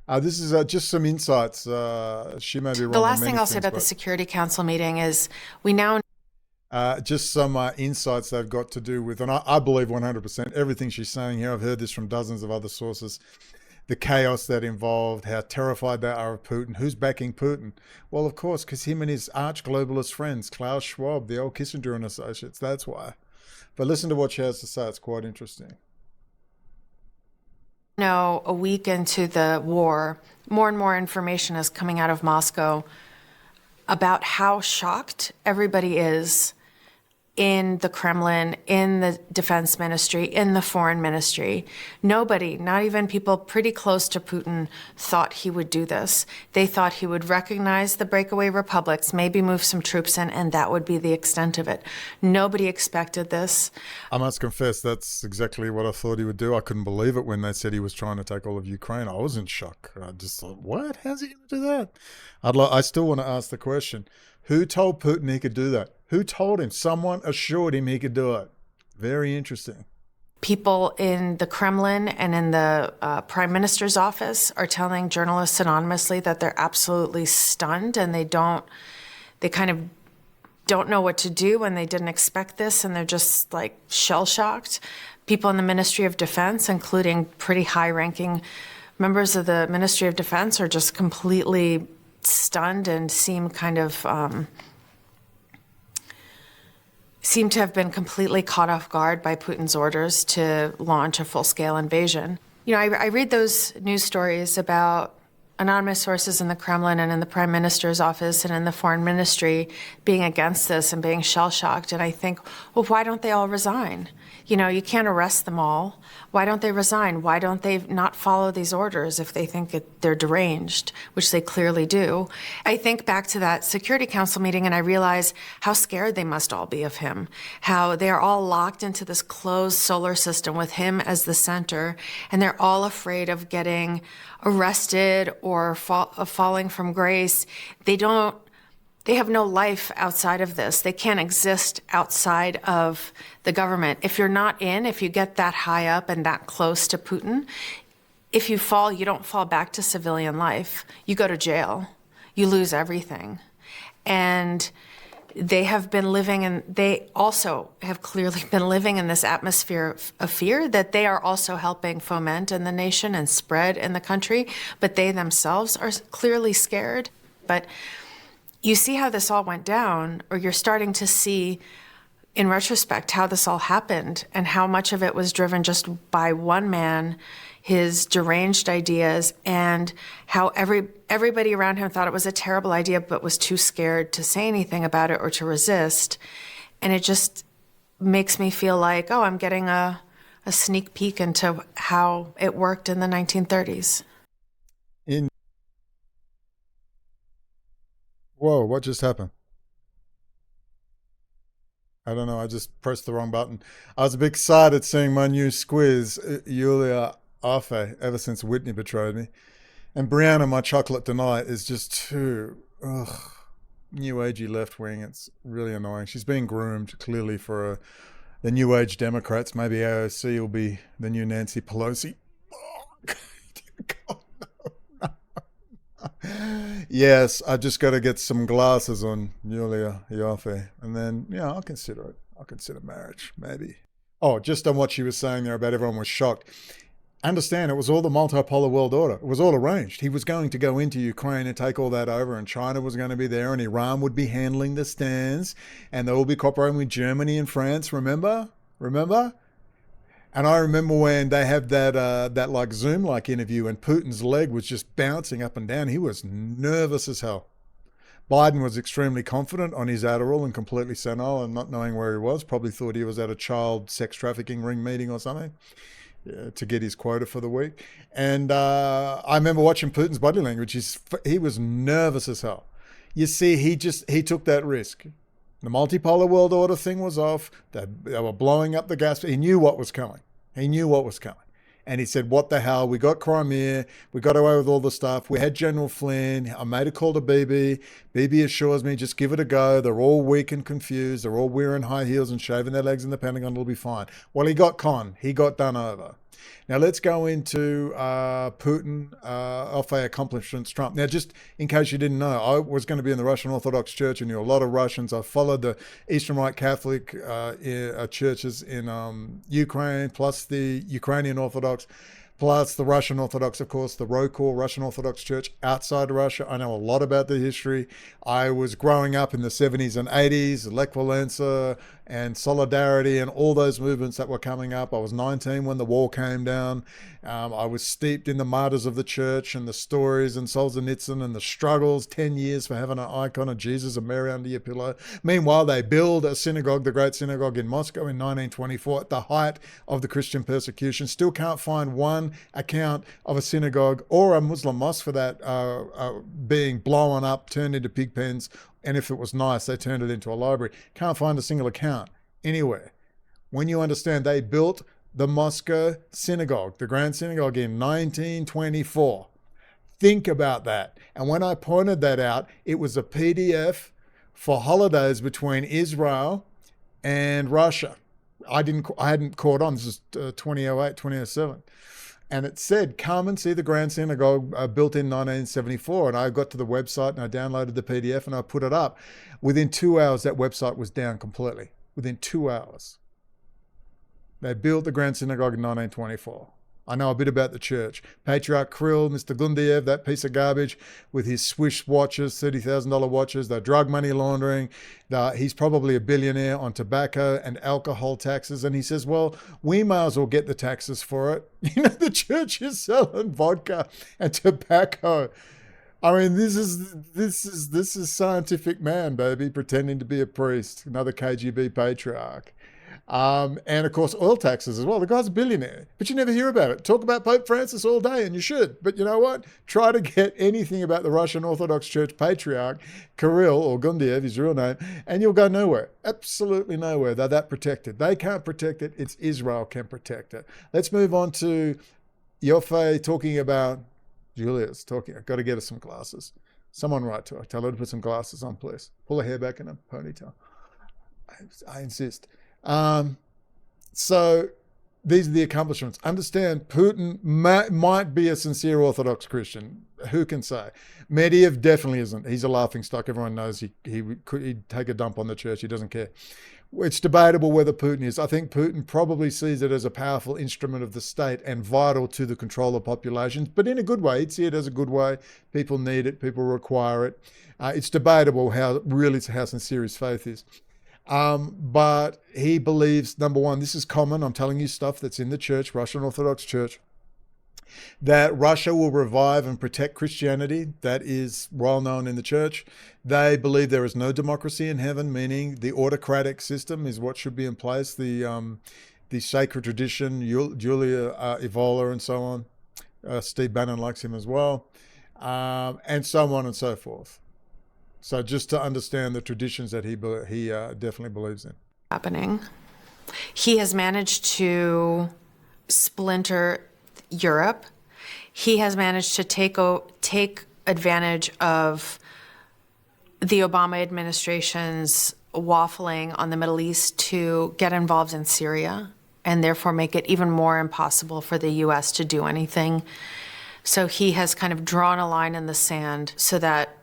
This is just some insights. She may be wrong. The last thing I'll say about the Security Council meeting is we now... just some insights they've got to do with, and I believe 100% everything she's saying here. I've heard this from dozens of other sources. The chaos that involved, how terrified they are of Putin. Who's backing Putin? Well, of course, because him and his arch-globalist friends, Klaus Schwab, the old Kissinger and Associates, that's why. But listen to what she has to say. It's quite interesting. Now, a week into the war, more and more information is coming out of Moscow about how shocked everybody is in the Kremlin, in the defense ministry, in the foreign ministry. Nobody, not even people pretty close to Putin, thought he would do this. They thought he would recognize the breakaway republics, maybe move some troops in, and that would be the extent of it. Nobody expected this. I must confess, that's exactly what I thought he would do. I couldn't believe it when they said he was trying to take all of Ukraine. I was in shock. I just thought, what? How's he going to do that? I still want to ask the question, who told Putin he could do that? Who told him? Someone assured him he could do it. Very interesting. People in the Kremlin and in the Prime Minister's office are telling journalists anonymously that they're absolutely stunned, and they kind of don't know what to do when they didn't expect this, and they're just like shell-shocked. People in the Ministry of Defense, including pretty high-ranking members of the Ministry of Defense, are just completely stunned and seem to have been completely caught off guard by Putin's orders to launch a full-scale invasion. I read those news stories about anonymous sources in the Kremlin and in the Prime Minister's office and in the Foreign Ministry being against this and being shell-shocked, and I think, well, why don't they all resign? You can't arrest them all. Why don't they resign? Why don't they not follow these orders if they think they're deranged, which they clearly do? I think back to that Security Council meeting, and I realize how scared they must all be of him, how they are all locked into this closed solar system with him as the center, and they're all afraid of getting arrested or falling from grace. They have no life outside of this. They can't exist outside of the government. If you get that high up and that close to Putin, if you fall, you don't fall back to civilian life. You go to jail. You lose everything. And they also have clearly been living in this atmosphere of fear that they are also helping foment in the nation and spread in the country, but they themselves are clearly scared. But you see how this all went down, or you're starting to see in retrospect how this all happened and how much of it was driven just by one man, his deranged ideas, and how everybody around him thought it was a terrible idea but was too scared to say anything about it or to resist. And it just makes me feel like, oh, I'm getting a sneak peek into how it worked in the 1930s. Whoa, what just happened? I don't know, I just pressed the wrong button. I was a bit excited seeing my new squiz, Yulia Loffe, ever since Whitney betrayed me. And Brianna, my chocolate tonight, is just too, new agey left wing. It's really annoying. She's being groomed, clearly, for the new age Democrats. Maybe AOC will be the new Nancy Pelosi. God. Yes, I just got to get some glasses on Yulia Loffe, and then I'll consider it. consider marriage, maybe. Oh, just on what she was saying there about everyone was shocked. Understand, it was all the multipolar world order. It was all arranged. He was going to go into Ukraine and take all that over, and China was going to be there, and Iran would be handling the stands, and they will be cooperating with Germany and France. Remember? And I remember when they had that like Zoom-like interview, and Putin's leg was just bouncing up and down. He was nervous as hell. Biden was extremely confident on his Adderall and completely senile and not knowing where he was. Probably thought he was at a child sex trafficking ring meeting or something. To get his quota for the week. And I remember watching Putin's body language. He was nervous as hell. You see, he took that risk. The multipolar world order thing was off. They were blowing up the gas. He knew what was coming. And he said, what the hell? We got Crimea. We got away with all the stuff. We had General Flynn. I made a call to Bibi. Bibi assures me, just give it a go. They're all weak and confused. They're all wearing high heels and shaving their legs in the Pentagon. It'll be fine. Well, he got conned. He got done over. Now, let's go into Putin, Loffe accomplishments, Trump. Now, just in case you didn't know, I was going to be in the Russian Orthodox Church. I knew a lot of Russians. I followed the Eastern Rite Catholic churches in Ukraine, plus the Ukrainian Orthodox, plus the Russian Orthodox, of course, the Corp Russian Orthodox Church outside Russia. I know a lot about the history. I was growing up in the 70s and 80s, Lech Walesa and Solidarity and all those movements that were coming up. I was 19 when the wall came down. I was steeped in the martyrs of the church and the stories and Solzhenitsyn and the struggles, 10 years for having an icon of Jesus and Mary under your pillow. Meanwhile, they build a synagogue, the Great Synagogue in Moscow in 1924 at the height of the Christian persecution. Still can't find one account of a synagogue or a Muslim mosque for that being blown up, turned into pig pens, and if it was nice, they turned it into a library. Can't find a single account anywhere. When you understand they built the Moscow Synagogue, the Grand Synagogue in 1924. Think about that. And when I pointed that out, it was a PDF for holidays between Israel and Russia. I hadn't caught on. This is 2008, 2007. And it said, come and see the Grand Synagogue built in 1974. And I got to the website and I downloaded the PDF and I put it up. Within 2 hours, that website was down completely. Within 2 hours. They built the Grand Synagogue in 1924. I know a bit about the church. Patriarch Kirill, Mr. Gundiev, that piece of garbage with his Swiss watches, $30,000 watches, the drug money laundering. He's probably a billionaire on tobacco and alcohol taxes. And he says, well, we may as well get the taxes for it. You know, the church is selling vodka and tobacco. I mean, this is scientific man, baby, pretending to be a priest, another KGB patriarch. And of course, oil taxes as well. The guy's a billionaire, but you never hear about it. Talk about Pope Francis all day, and you should. But you know what? Try to get anything about the Russian Orthodox Church Patriarch, Kirill, or Gundiev, his real name, and you'll go nowhere. Absolutely nowhere. They're that protected. They can't protect it. It's Israel can protect it. Let's move on to Loffe talking about, Julia's talking. I've got to get her some glasses. Someone write to her. Tell her to put some glasses on, please. Pull her hair back in a ponytail. I insist. So these are the accomplishments. Understand, Putin might be a sincere Orthodox Christian. Who can say? Medvedev definitely isn't. He's a laughingstock. Everyone knows he'd take a dump on the church. He doesn't care. It's debatable whether Putin is. I think Putin probably sees it as a powerful instrument of the state and vital to the control of populations, but in a good way. He'd see it as a good way. People need it. People require it. It's debatable how sincere his faith is. But he believes, number one, this is common. I'm telling you stuff that's in the church, Russian Orthodox Church, that Russia will revive and protect Christianity. That is well known in the church. They believe there is no democracy in heaven, meaning the autocratic system is what should be in place. The sacred tradition, Julia Evola and so on. Steve Bannon likes him as well. And so on and so forth. So just to understand the traditions that he definitely believes in. Happening. He has managed to splinter Europe. He has managed to take advantage of the Obama administration's waffling on the Middle East to get involved in Syria and therefore make it even more impossible for the U.S. to do anything. So he has kind of drawn a line in the sand so that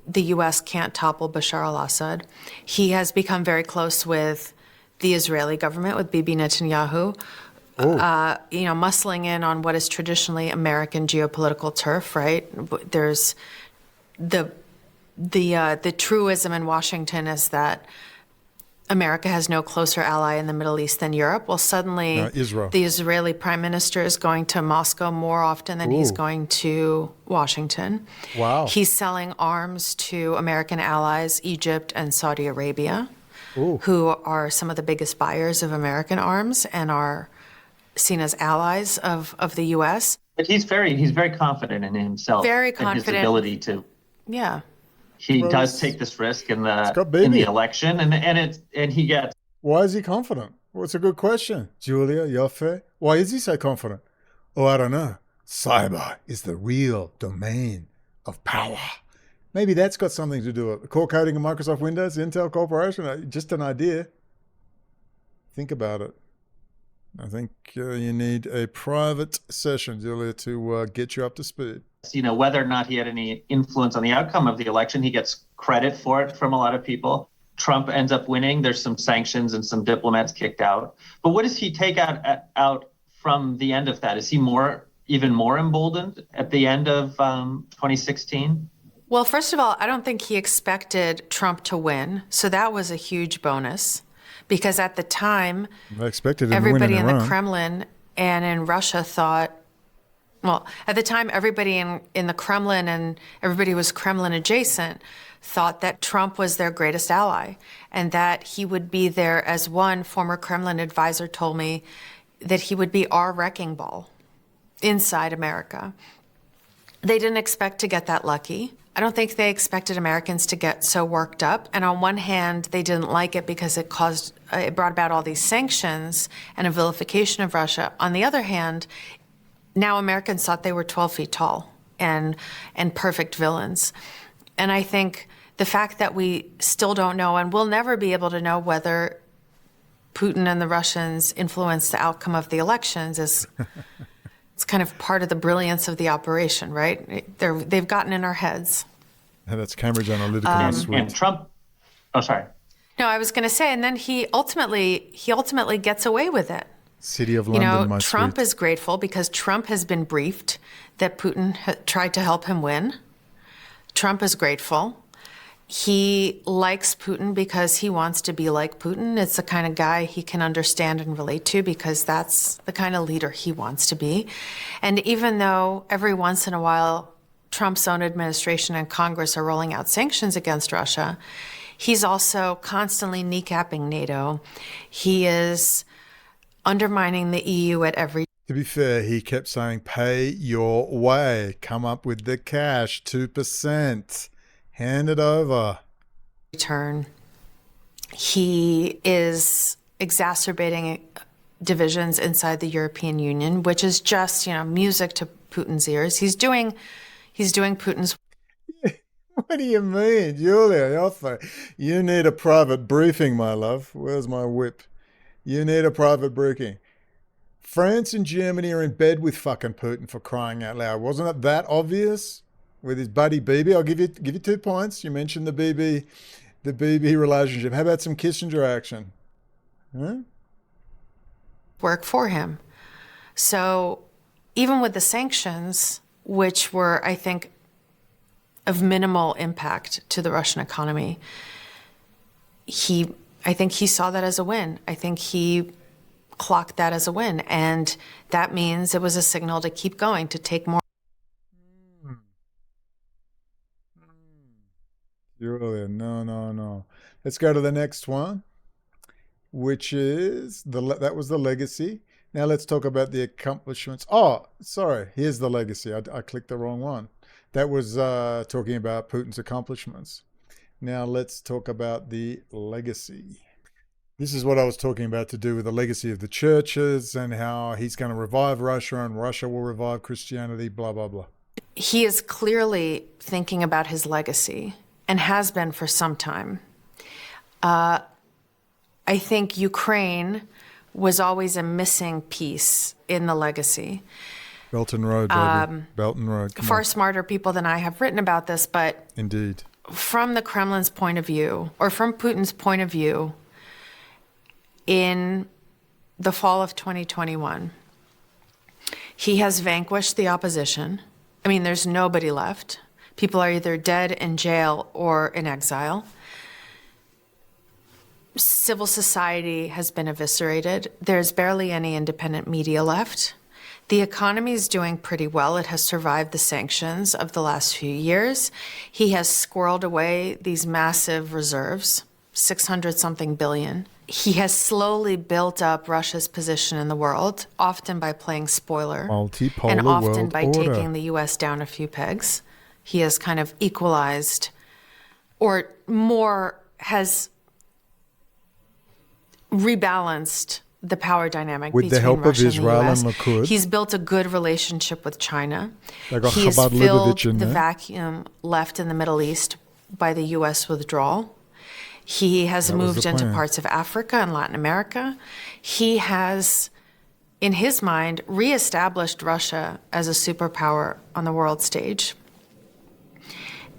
the U.S. can't topple Bashar al-Assad. He has become very close with the Israeli government with Bibi Netanyahu, muscling in on what is traditionally American geopolitical turf, right? There's the truism in Washington is that America has no closer ally in the Middle East than Europe. Well, suddenly Israel. The Israeli prime minister is going to Moscow more often than he's going to Washington. Wow. He's selling arms to American allies, Egypt and Saudi Arabia, who are some of the biggest buyers of American arms and are seen as allies of the U.S. But he's very confident in himself. Very and confident. his ability to. Yeah. He does take this risk in the election, and he gets. Why is he confident? Well, it's a good question, Julia, Loffe. Why is he so confident? Oh, I don't know. Cyber is the real domain of power. Maybe that's got something to do with it. Core coding of Microsoft Windows, Intel Corporation. Just an idea. Think about it. I think you need a private session, Julia, to get you up to speed. Whether or not he had any influence on the outcome of the election, he gets credit for it from a lot of people. Trump ends up winning. There's some sanctions and some diplomats kicked out. But what does he take out from the end of that? Is he even more emboldened at the end of 2016? Well, first of all, I don't think he expected Trump to win. So that was a huge bonus. Because at the time, everybody in the Kremlin and in Russia thought, at the time, everybody in the Kremlin and everybody who was Kremlin adjacent thought that Trump was their greatest ally and that he would be there, as one former Kremlin advisor told me, that he would be our wrecking ball inside America. They didn't expect to get that lucky. I don't think they expected Americans to get so worked up. And on one hand, they didn't like it because it brought about all these sanctions and a vilification of Russia. On the other hand, now Americans thought they were 12 feet tall and perfect villains. And I think the fact that we still don't know, and we'll never be able to know whether Putin and the Russians influenced the outcome of the elections is it's kind of part of the brilliance of the operation, right? They've gotten in our heads. And that's Cambridge Analytica. And Trump, sorry. No, I was going to say, and then he ultimately gets away with it. City of London, Trump is grateful because Trump has been briefed that Putin tried to help him win. Trump is grateful. He likes Putin because he wants to be like Putin. It's the kind of guy he can understand and relate to because that's the kind of leader he wants to be. And even though every once in a while Trump's own administration and Congress are rolling out sanctions against Russia, he's also constantly kneecapping NATO. He is undermining the EU at every. To be fair, he kept saying, pay your way, come up with the cash, 2%. Hand it over. Turn. He is exacerbating divisions inside the European Union, which is just, music to Putin's ears. He's doing Putin's. What do you mean, Julia? You need a private briefing, my love. Where's my whip? You need a private briefing. France and Germany are in bed with fucking Putin, for crying out loud. Wasn't it that obvious? With his buddy Bibi, I'll give you 2 points. You mentioned the Bibi relationship. How about some Kissinger action? Huh? Work for him. So even with the sanctions, which were, I think, of minimal impact to the Russian economy, I think he saw that as a win. I think he clocked that as a win, and that means it was a signal to keep going, to take more. Julia, no. Let's go to the next one, which is that was the legacy. Now let's talk about the accomplishments. Oh, sorry. Here's the legacy. I clicked the wrong one. That was talking about Putin's accomplishments. Now let's talk about the legacy. This is what I was talking about, to do with the legacy of the churches and how he's going to revive Russia and Russia will revive Christianity, blah, blah, blah. He is clearly thinking about his legacy and has been for some time. I think Ukraine was always a missing piece in the legacy. Belt and Road, baby. Belt and Road. Far smarter people than I have written about this, but indeed, from the Kremlin's point of view, or from Putin's point of view, in the fall of 2021. He has vanquished the opposition. I mean, there's nobody left. People are either dead in jail or in exile. Civil society has been eviscerated. There's barely any independent media left. The economy is doing pretty well. It has survived the sanctions of the last few years. He has squirreled away these massive reserves, 600-something billion. He has slowly built up Russia's position in the world, often by playing spoiler, Multipolar and often world by order. taking the U.S. down a few pegs. He has kind of equalized, or more, has rebalanced the power dynamic With the between help of Russia Israel and and the US. Likud. He's built a good relationship with China. They got He has Chabad filled Lubavitch in the there. vacuum left in the Middle East by the U.S. withdrawal. He has That was moved the into plan. parts of Africa and Latin America. He has, in his mind, reestablished Russia as a superpower on the world stage.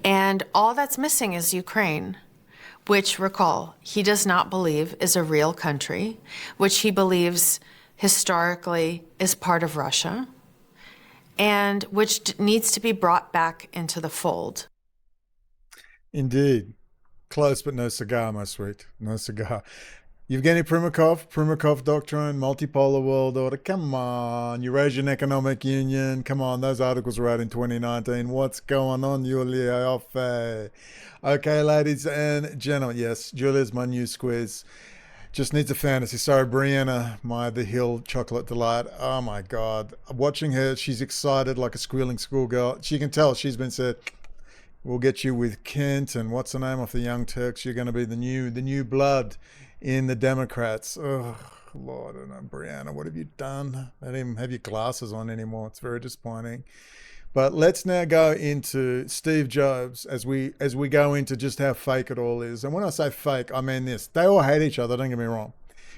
And all that's missing is Ukraine, which, recall, he does not believe is a real country, which he believes historically is part of Russia, and which needs to be brought back into the fold. Indeed. Close, but no cigar, my sweet. No cigar. Yevgeny Primakov Doctrine, Multipolar World Order. Come on. Eurasian Economic Union. Come on. Those articles were out in 2019. What's going on, Julia Loffe? Okay, ladies and gentlemen. Yes, Julia's my new squiz. Just needs a fantasy. Sorry, Brianna, the Hill Chocolate Delight. Oh my God. Watching her, she's excited like a squealing schoolgirl. She can tell she's been said, we'll get you with Kent and what's the name of the Young Turks. You're going to be the new blood in the Democrats. Oh, Lord, I don't know, Brianna, what have you done? I don't even have your glasses on anymore. It's very disappointing. But let's now go into Steve Jobs as we go into just how fake it all is. And when I say fake, I mean this. They all hate each other, don't get me wrong.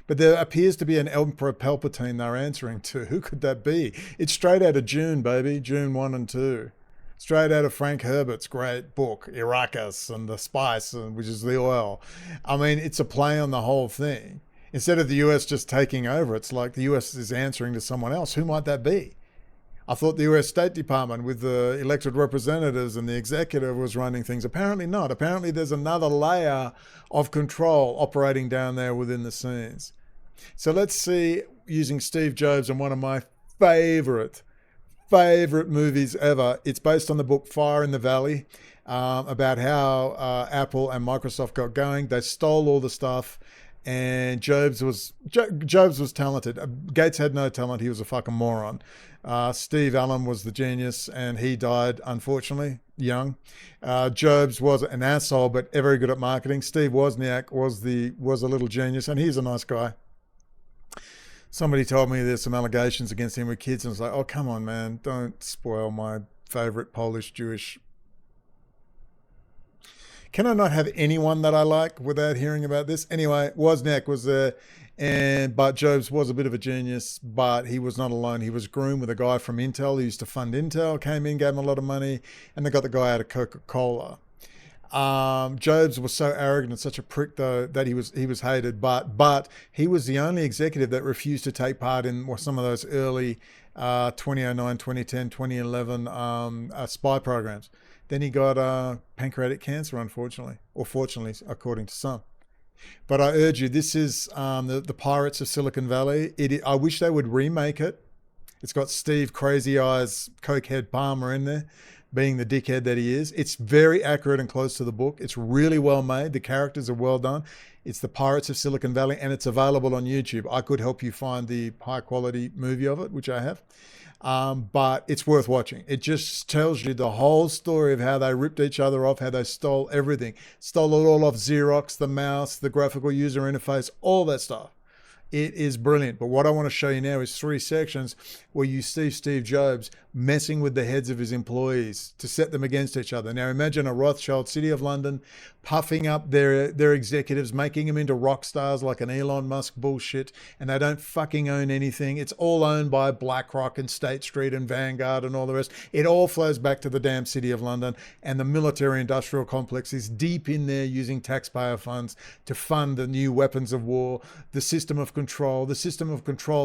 But there appears to be an Emperor Palpatine they're answering to. Who could that be? It's straight out of June, baby. June 1 and 2. Straight out of Frank Herbert's great book, Iraqus and the Spice, which is the oil. I mean, it's a play on the whole thing. Instead of the US just taking over, it's like the US is answering to someone else. Who might that be? I thought the US State Department with the elected representatives and the executive was running things. Apparently not. Apparently there's another layer of control operating down there within the scenes. So let's see, using Steve Jobs and one of my favorite movies ever. It's based on the book Fire in the Valley, about how Apple and Microsoft got going. They stole all the stuff, and Jobs was talented. Gates had no talent. He was a fucking moron. Steve Allen was the genius, and he died, unfortunately, young. Jobs was an asshole, but very good at marketing. Steve Wozniak was a little genius, and he's a nice guy. Somebody told me there's some allegations against him with kids, and I was like, oh, come on, man. Don't spoil my favorite Polish Jewish. Can I not have anyone that I like without hearing about this? Anyway, Wozniak was there, but Jobs was a bit of a genius, but he was not alone. He was groomed with a guy from Intel. He used to fund Intel, came in, gave him a lot of money, and they got the guy out of Coca-Cola. Jobs was so arrogant and such a prick, though, that he was hated. But he was the only executive that refused to take part in some of those early 2009, 2010, 2011 spy programs. Then he got pancreatic cancer, unfortunately, or fortunately, according to some. But I urge you, this is the Pirates of Silicon Valley. I wish they would remake it. It's got Steve Crazy Eyes Cokehead Palmer in there, being the dickhead that he is. It's very accurate and close to the book. It's really well made. The characters are well done. It's the Pirates of Silicon Valley, and it's available on YouTube. I could help you find the high quality movie of it, which I have. But it's worth watching. It just tells you the whole story of how they ripped each other off, how they stole everything. Stole it all off Xerox, the mouse, the graphical user interface, all that stuff. It is brilliant. But what I want to show you now is 3 sections where you see Steve Jobs messing with the heads of his employees to set them against each other. Now imagine a Rothschild, City of London, puffing up their executives, making them into rock stars like an Elon Musk bullshit, and they don't fucking own anything. It's all owned by BlackRock and State Street and Vanguard and all the rest. It all flows back to the damn City of London, and the military-industrial complex is deep in there using taxpayer funds to fund the new weapons of war, the system of control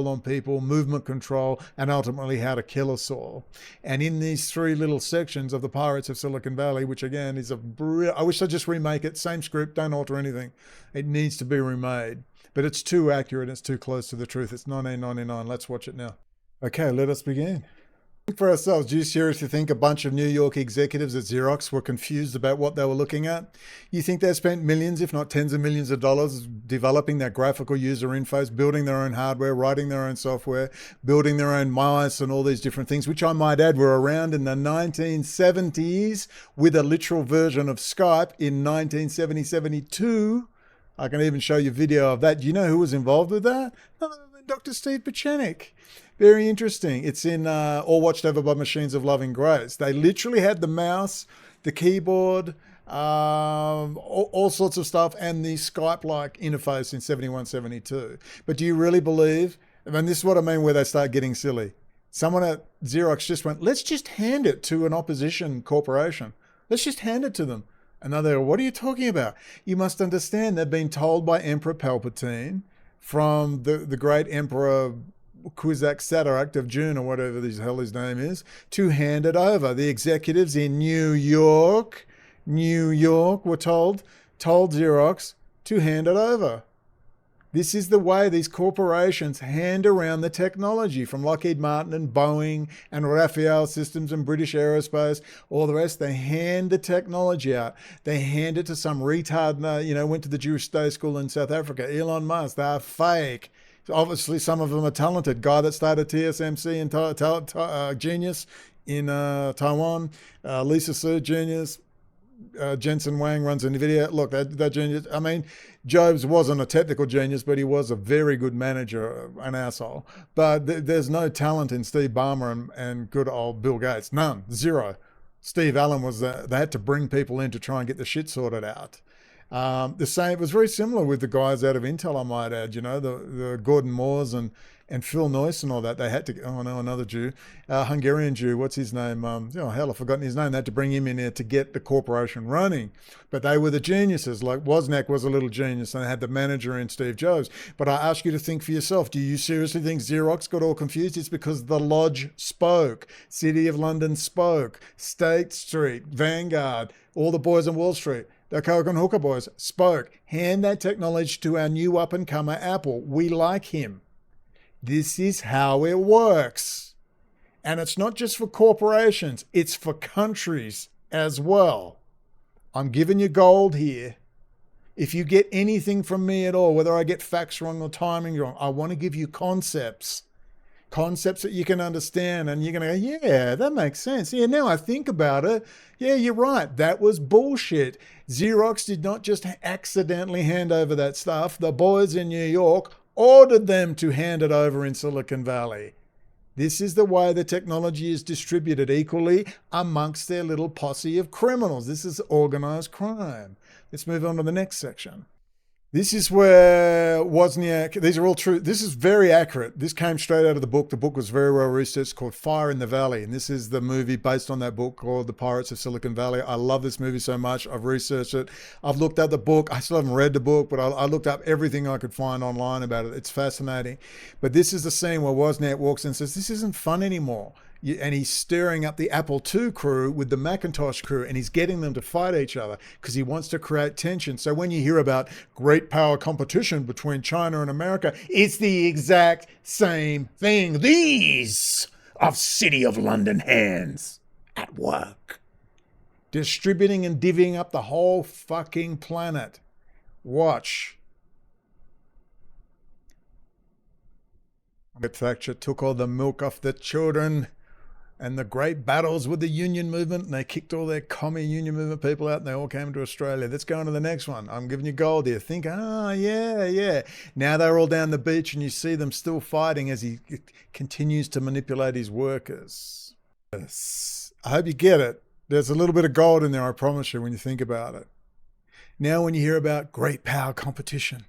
on people, movement control, and ultimately how to kill us all. And in these 3 little sections of the Pirates of Silicon Valley, which again is I wish I'd just remake it, same script, don't alter anything. It needs to be remade. But it's too accurate, it's too close to the truth. It's 1999. Let's watch it now. Okay, let us begin. For ourselves, do you seriously think a bunch of New York executives at Xerox were confused about what they were looking at? You think they spent millions, if not tens of millions of dollars developing their graphical user infos, building their own hardware, writing their own software, building their own mice and all these different things, which I might add were around in the 1970s with a literal version of Skype in 1970-72. I can even show you video of that. Do you know who was involved with that? None other than Dr. Steve Bannon. Very interesting. It's in All Watched Over by Machines of Loving Grace. They literally had the mouse, the keyboard, all sorts of stuff, and the Skype-like interface in 71, 72. But do you really believe, this is what I mean where they start getting silly. Someone at Xerox just went, let's just hand it to an opposition corporation. Let's just hand it to them. And they're there, what are you talking about? You must understand they've been told by Emperor Palpatine from the great Emperor Kuzak Satarak of June, or whatever the hell his name is, to hand it over. The executives in New York were told Xerox to hand it over. This is the way these corporations hand around the technology from Lockheed Martin and Boeing and Rafael Systems and British Aerospace, all the rest. They hand the technology out. They hand it to some retard, went to the Jewish Day School in South Africa. Elon Musk, they're fake. Obviously, some of them are talented. Guy that started TSMC and genius in Taiwan. Lisa Su, genius. Jensen Wang runs NVIDIA. Look, that genius. Jobs wasn't a technical genius, but he was a very good manager, an asshole. But there's no talent in Steve Ballmer and good old Bill Gates. None. Zero. Steve Allen they had to bring people in to try and get the shit sorted out. The same, it was very similar with the guys out of Intel, I might add, the Gordon Moores and Phil Noyce and all that. They had to, another Jew, Hungarian Jew, what's his name? I've forgotten his name. They had to bring him in there to get the corporation running. But they were the geniuses. Like Wozniak was a little genius, and they had the manager in Steve Jobs. But I ask you to think for yourself, do you seriously think Xerox got all confused? It's because the Lodge spoke, City of London spoke, State Street, Vanguard, all the boys on Wall Street. The Coke and Hooker boys spoke. Hand that technology to our new up-and-comer Apple. We like him. This is how it works. And it's not just for corporations. It's for countries as well. I'm giving you gold here. If you get anything from me at all, whether I get facts wrong or timing wrong, I want to give you concepts that you can understand, and you're going to go, yeah, that makes sense. Yeah, now I think about it. Yeah, you're right. That was bullshit. Xerox did not just accidentally hand over that stuff. The boys in New York ordered them to hand it over in Silicon Valley. This is the way the technology is distributed equally amongst their little posse of criminals. This is organized crime. Let's move on to the next section. This is where Wozniak, these are all true. This is very accurate. This came straight out of the book. The book was very well researched, called Fire in the Valley. And this is the movie based on that book called The Pirates of Silicon Valley. I love this movie so much. I've researched it. I've looked at the book. I still haven't read the book, but I looked up everything I could find online about it. It's fascinating. But this is the scene where Wozniak walks in and says, this isn't fun anymore. And he's stirring up the Apple II crew with the Macintosh crew, and he's getting them to fight each other because he wants to create tension. So when you hear about great power competition between China and America, it's the exact same thing. These are City of London hands at work, distributing and divvying up the whole fucking planet. Watch. Thatcher took all the milk off the children. and the great battles with the union movement, and they kicked all their commie union movement people out, and they all came to Australia. Let's go on to the next one. I'm giving you gold here. Think, yeah. Now they're all down the beach, and you see them still fighting as he continues to manipulate his workers. Yes. I hope you get it. There's a little bit of gold in there, I promise you, when you think about it. Now when you hear about great power competition,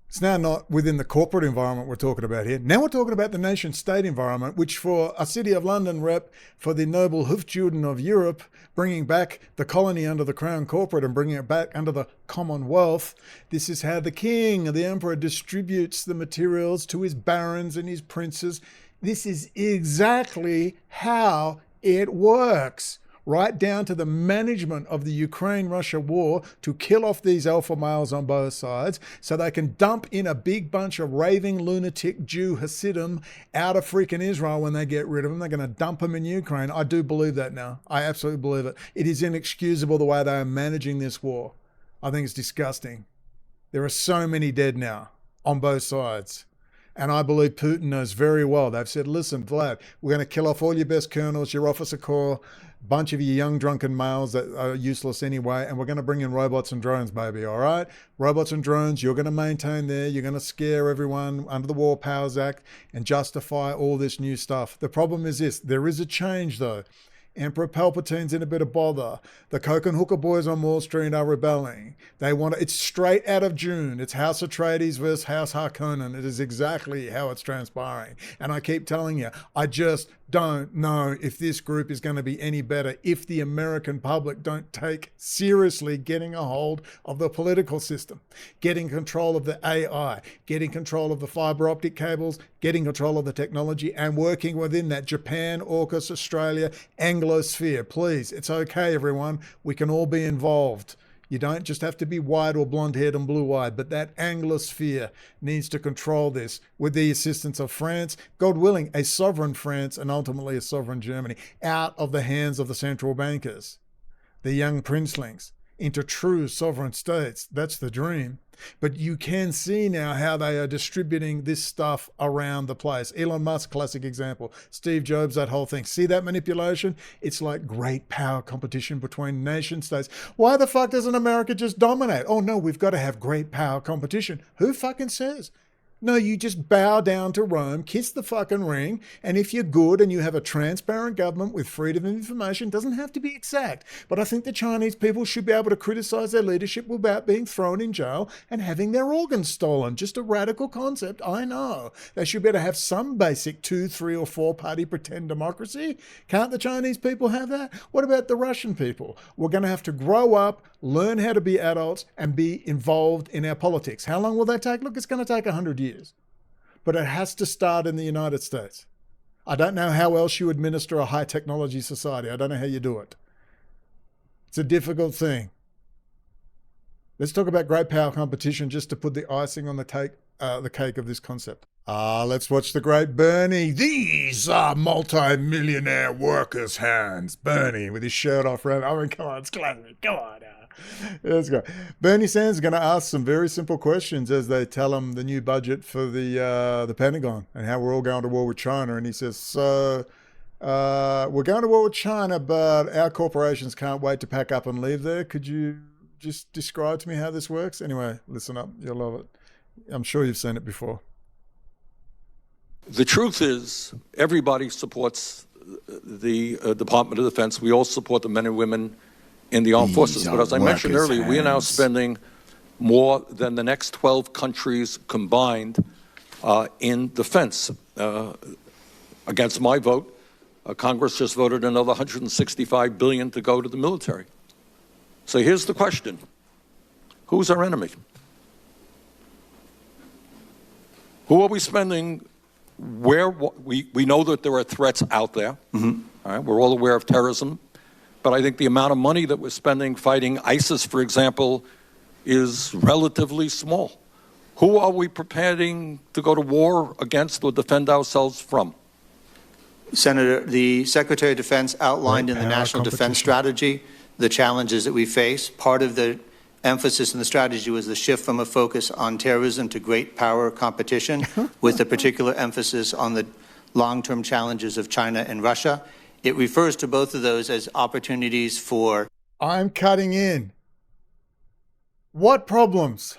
it's now not within the corporate environment we're talking about here. Now we're talking about the nation-state environment, which for a City of London rep for the noble Hufjuden of Europe, bringing back the colony under the Crown corporate and bringing it back under the Commonwealth, this is how the king, the emperor, distributes the materials to his barons and his princes. This is exactly how it works. Right down to the management of the Ukraine-Russia war to kill off these alpha males on both sides so they can dump in a big bunch of raving lunatic Jew Hasidim out of freaking Israel when they get rid of them. They're going to dump them in Ukraine. I do believe that now. I absolutely believe it. It is inexcusable the way they are managing this war. I think it's disgusting. There are so many dead now on both sides. And I believe Putin knows very well. They've said, listen, Vlad, we're going to kill off all your best colonels, your officer corps, bunch of you young drunken males that are useless anyway, and we're going to bring in robots and drones, baby, all right? Robots and drones, you're going to maintain there, you're going to scare everyone under the War Powers Act and justify all this new stuff. The problem is this, there is a change though. Emperor Palpatine's in a bit of bother. The Coke and Hooker boys on Wall Street are rebelling. They want it's straight out of June. It's House Atreides versus House Harkonnen. It is exactly how it's transpiring. And I keep telling you, I just don't know if this group is going to be any better if the American public don't take seriously getting a hold of the political system, getting control of the AI, getting control of the fiber optic cables, getting control of the technology, and working within that Japan, AUKUS, Australia, Anglosphere. Please, it's okay, everyone. We can all be involved. You don't just have to be white or blonde-haired and blue-eyed, but that Anglosphere needs to control this with the assistance of France, God willing, a sovereign France and ultimately a sovereign Germany, out of the hands of the central bankers, the young princelings, into true sovereign states. That's the dream. But you can see now how they are distributing this stuff around the place. Elon Musk, classic example. Steve Jobs, that whole thing. See that manipulation? It's like great power competition between nation states. Why the fuck doesn't America just dominate? Oh no, we've got to have great power competition. Who fucking says? No, you just bow down to Rome, kiss the fucking ring, and if you're good and you have a transparent government with freedom of information, doesn't have to be exact, but I think the Chinese people should be able to criticize their leadership without being thrown in jail and having their organs stolen. Just a radical concept, I know. They should be able to have some basic 2, 3, or 4-party pretend democracy. Can't the Chinese people have that? What about the Russian people? We're going to have to grow up, learn how to be adults, and be involved in our politics. How long will that take? Look, it's going to take 100 years. But it has to start in the United States. I don't know how else you administer a high technology society. I don't know how you do it. It's a difficult thing. Let's talk about great power competition just to put the icing on the cake of this concept. Let's watch the great Bernie. These are multi-millionaire workers' hands. Bernie with his shirt off. I mean, come on, it's classic. Come on. Let's go. Bernie Sanders is going to ask some very simple questions as they tell him the new budget for the Pentagon and how we're all going to war with China. And he says, so we're going to war with China, but our corporations can't wait to pack up and leave there. Could you just describe to me how this works? Anyway, listen up. You'll love it. I'm sure you've seen it before. The truth is, everybody supports the Department of Defense. We all support the men and women in the armed forces. But as I mentioned earlier, we are now spending more than the next 12 countries combined in defense. Against my vote, Congress just voted another $165 billion to go to the military. So here's the question. Who's our enemy? Who are we spending? Where we know that there are threats out there. Mm-hmm. All right, we're all aware of terrorism. But I think the amount of money that we're spending fighting ISIS, for example, is relatively small. Who are we preparing to go to war against or defend ourselves from? Senator, the Secretary of Defense outlined in the National Defense Strategy the challenges that we face. Part of the emphasis in the strategy was the shift from a focus on terrorism to great power competition, with a particular emphasis on the long-term challenges of China and Russia. It refers to both of those as opportunities for... I'm cutting in. What problems?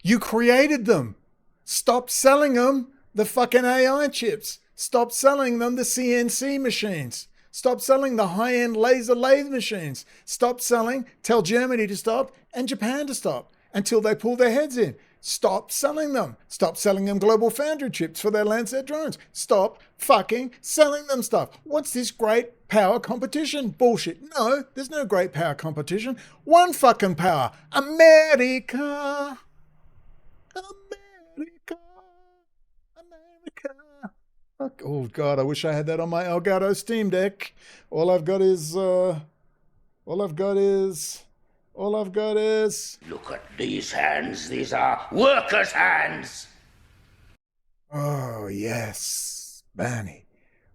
You created them. Stop selling them the fucking AI chips. Stop selling them the CNC machines. Stop selling the high-end laser lathe machines. Stop selling, tell Germany to stop and Japan to stop until they pull their heads in. Stop selling them. Stop selling them Global Foundry chips for their Lancet drones. Stop fucking selling them stuff. What's this great power competition bullshit? No, there's no great power competition. One fucking power. America. America. America. Oh God, I wish I had that on my Elgato Steam Deck. All I've got is... Look at these hands. These are workers' hands. Oh, yes. Bernie.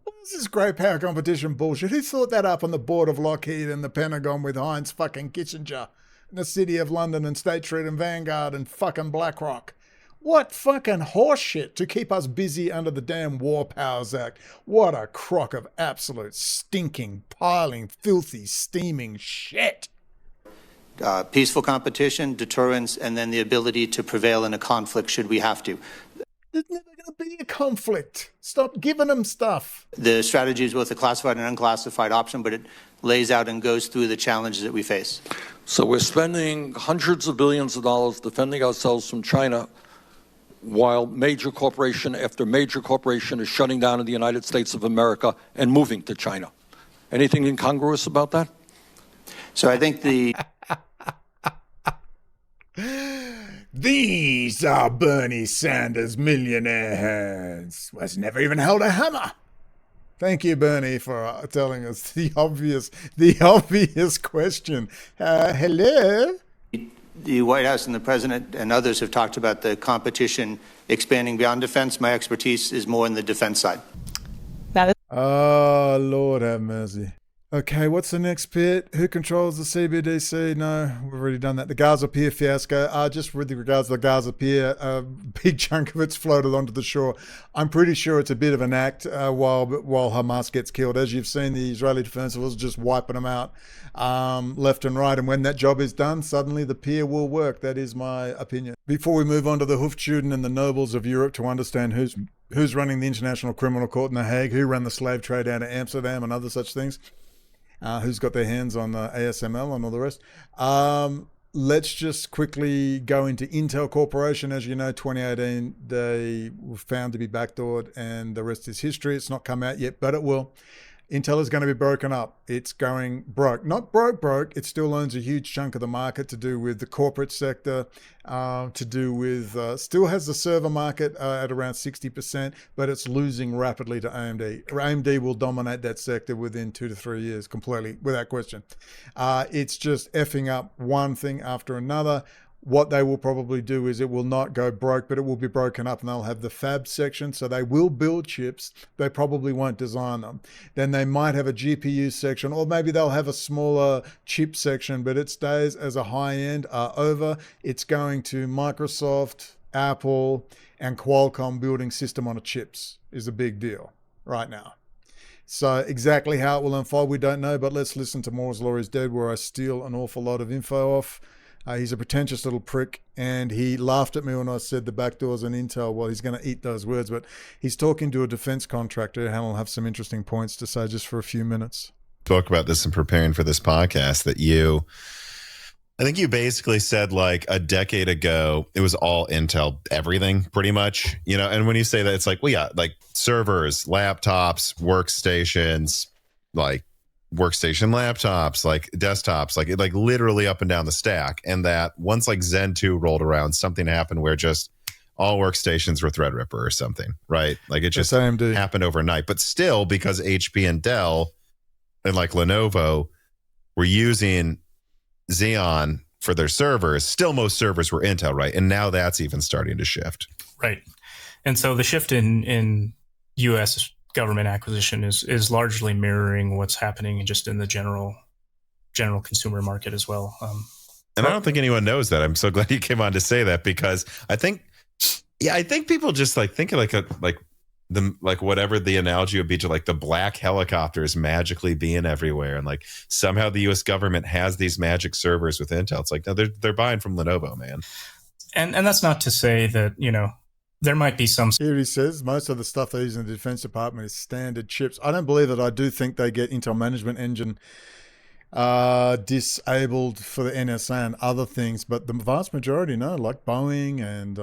What is this great power competition bullshit? Who thought that up on the board of Lockheed and the Pentagon with Heinz fucking Kissinger and the City of London and State Street and Vanguard and fucking BlackRock? What fucking horseshit to keep us busy under the damn War Powers Act. What a crock of absolute stinking, piling, filthy, steaming shit. Peaceful competition, deterrence, and then the ability to prevail in a conflict should we have to. There's never going to be a conflict. Stop giving them stuff. The strategy is both a classified and unclassified option, but it lays out and goes through the challenges that we face. So we're spending hundreds of billions of dollars defending ourselves from China while major corporation after major corporation is shutting down in the United States of America and moving to China. Anything incongruous about that? So I think These are Bernie Sanders' millionaire hands. Was never even held a hammer. Thank you, Bernie, for telling us the obvious question. Hello? the White House and the President and others have talked about the competition expanding beyond defense. My expertise is more in the defense side. Oh, Lord have mercy. Okay, what's the next bit? Who controls the CBDC? No, we've already done that. The Gaza Pier fiasco. Just with regards to the Gaza Pier, a big chunk of it's floated onto the shore. I'm pretty sure it's a bit of an act while Hamas gets killed. As you've seen, the Israeli Defense Forces just wiping them out left and right. And when that job is done, suddenly the pier will work. That is my opinion. Before we move on to the Hufjuden and the nobles of Europe to understand who's running the International Criminal Court in The Hague, who ran the slave trade out of Amsterdam and other such things, who's got their hands on ASML and all the rest. Let's just quickly go into Intel Corporation. As you know, 2018, they were found to be backdoored, and the rest is history. It's not come out yet, but it will. Intel is going to be broken up. It's going broke. Not broke. It still owns a huge chunk of the market to do with the corporate sector, to do with, still has the server market at around 60%, but it's losing rapidly to AMD. AMD will dominate that sector within 2 to 3 years completely, without question. It's just effing up one thing after another. What they will probably do is it will not go broke, but it will be broken up, and they'll have the fab section. So they will build chips. They probably won't design them. Then they might have a GPU section, or maybe they'll have a smaller chip section, but its days as a high end are over. It's going to Microsoft, Apple, and Qualcomm building system on a chips is a big deal right now. So exactly how it will unfold, we don't know, but let's listen to Moore's Law is Dead, where I steal an awful lot of info off. He's a pretentious little prick, and he laughed at me when I said the back doors on Intel. Well, he's going to eat those words, but he's talking to a defense contractor, and I'll have some interesting points to say just for a few minutes. Talk about this in preparing for this podcast that I think you basically said like a decade ago, it was all Intel, everything pretty much, you know, and when you say that, it's like, well, yeah, like servers, laptops, workstations, like workstation laptops, like desktops, like literally up and down the stack. And that once like Zen 2 rolled around, something happened where just all workstations were Threadripper or something, right? Like it just happened overnight. But still, because HP and Dell and like Lenovo were using Xeon for their servers, still most servers were Intel, right? And now that's even starting to shift. Right. And so the shift in US government acquisition is largely mirroring what's happening just in the general consumer market as well. And I don't think anyone knows that. I'm so glad you came on to say that, because I think people just like think of like like whatever the analogy would be to like the black helicopters magically being everywhere, and like somehow the U.S. government has these magic servers with Intel. It's like, no, they're buying from Lenovo, man. And that's not to say that, there might be some. Here he says most of the stuff they use in the Defense Department is standard chips. I don't believe that. I do think they get Intel Management Engine disabled for the NSA and other things, but the vast majority, no, like Boeing and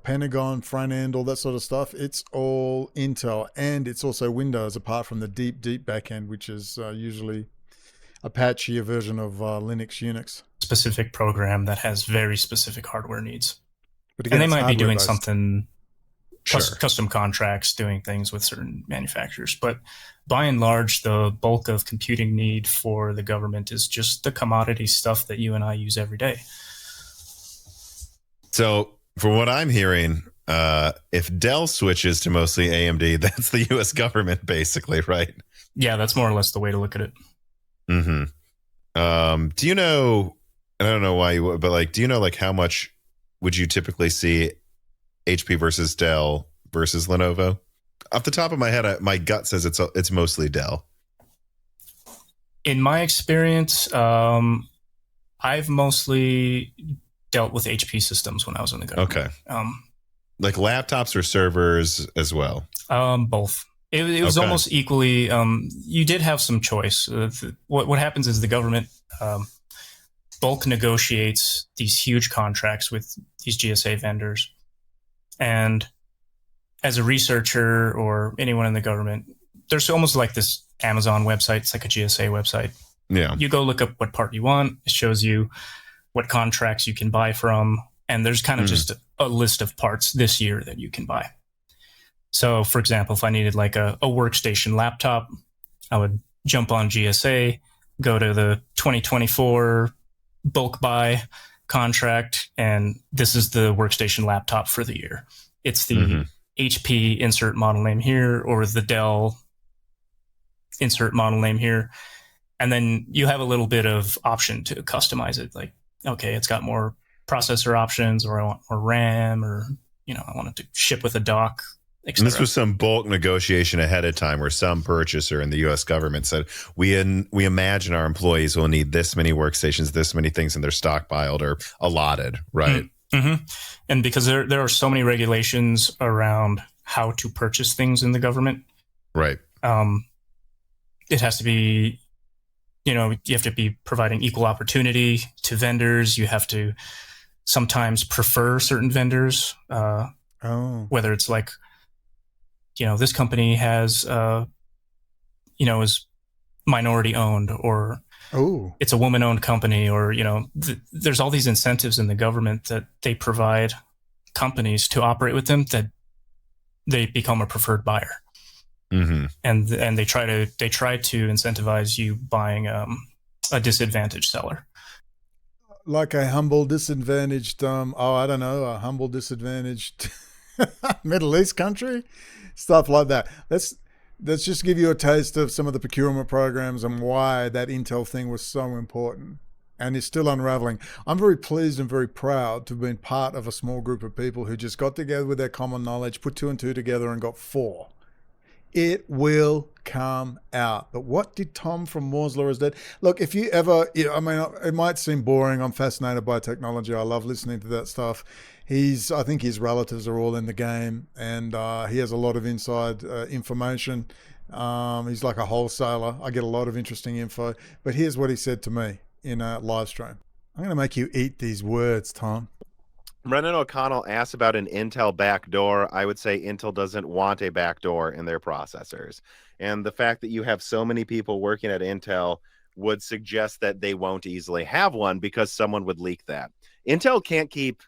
Pentagon front end, all that sort of stuff, it's all Intel, and it's also Windows, apart from the deep back end, which is usually Apache, a version of Linux, Unix. Specific program that has very specific hardware needs. But again, and they might be doing based. Something Sure. custom contracts, doing things with certain manufacturers. But by and large, the bulk of computing need for the government is just the commodity stuff that you and I use every day. So from what I'm hearing, if Dell switches to mostly AMD, that's the U.S. government basically, right? Yeah, that's more or less the way to look at it. Mm-hmm. Do you know, I don't know why you would, but like, do you know like how much would you typically see HP versus Dell versus Lenovo? Off the top of my head, my gut says it's mostly Dell. In my experience, I've mostly dealt with HP systems when I was in the government. Okay. Like laptops or servers as well? Both. It was almost equally. You did have some choice. What happens is the government bulk negotiates these huge contracts with these GSA vendors. And as a researcher or anyone in the government, there's almost like this Amazon website. It's like a GSA website. Yeah. You go look up what part you want. It shows you what contracts you can buy from. And there's kind of just a list of parts this year that you can buy. So, for example, if I needed like a workstation laptop, I would jump on GSA, go to the 2024 bulk buy contract, and this is the workstation laptop for the year. It's the HP insert model name here, or the Dell insert model name here. And then you have a little bit of option to customize it. Like, okay, it's got more processor options, or I want more RAM, or, I want it to ship with a dock. And this was some bulk negotiation ahead of time where some purchaser in the U.S. government said, we imagine our employees will need this many workstations, this many things, and they're stockpiled or allotted, right? Mm-hmm. And because there are so many regulations around how to purchase things in the government, right? It has to be, you have to be providing equal opportunity to vendors. You have to sometimes prefer certain vendors, whether it's like, this company has, is minority owned, or it's a woman owned company, or, there's all these incentives in the government that they provide companies to operate with them, that they become a preferred buyer. Mm-hmm. And they try to incentivize you buying a disadvantaged seller. Like a humble disadvantaged, a humble disadvantaged Middle East country. Stuff like that. Let's just give you a taste of some of the procurement programs and why that Intel thing was so important and is still unraveling. I'm very pleased and very proud to have been part of a small group of people who just got together with their common knowledge, put 2 and 2 together and got 4. It will come out. But what did Tom from Moore's Law is dead? Look, if you ever, it might seem boring. I'm fascinated by technology. I love listening to that stuff. I think his relatives are all in the game, and he has a lot of inside information. He's like a wholesaler. I get a lot of interesting info. But here's what he said to me in a live stream. I'm going to make you eat these words, Tom. Brendan O'Connell asked about an Intel backdoor. I would say Intel doesn't want a backdoor in their processors. And the fact that you have so many people working at Intel would suggest that they won't easily have one because someone would leak that. Intel can't keep...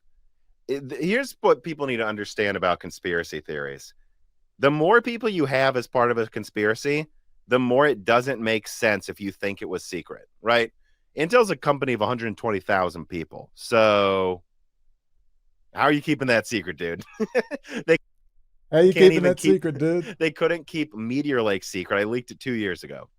Here's what people need to understand about conspiracy theories. The more people you have as part of a conspiracy, the more it doesn't make sense if you think it was secret, right? Intel's a company of 120,000 people. So how are you keeping that secret, dude? How are you keeping that secret, dude? They couldn't keep Meteor Lake secret. I leaked it 2 years ago.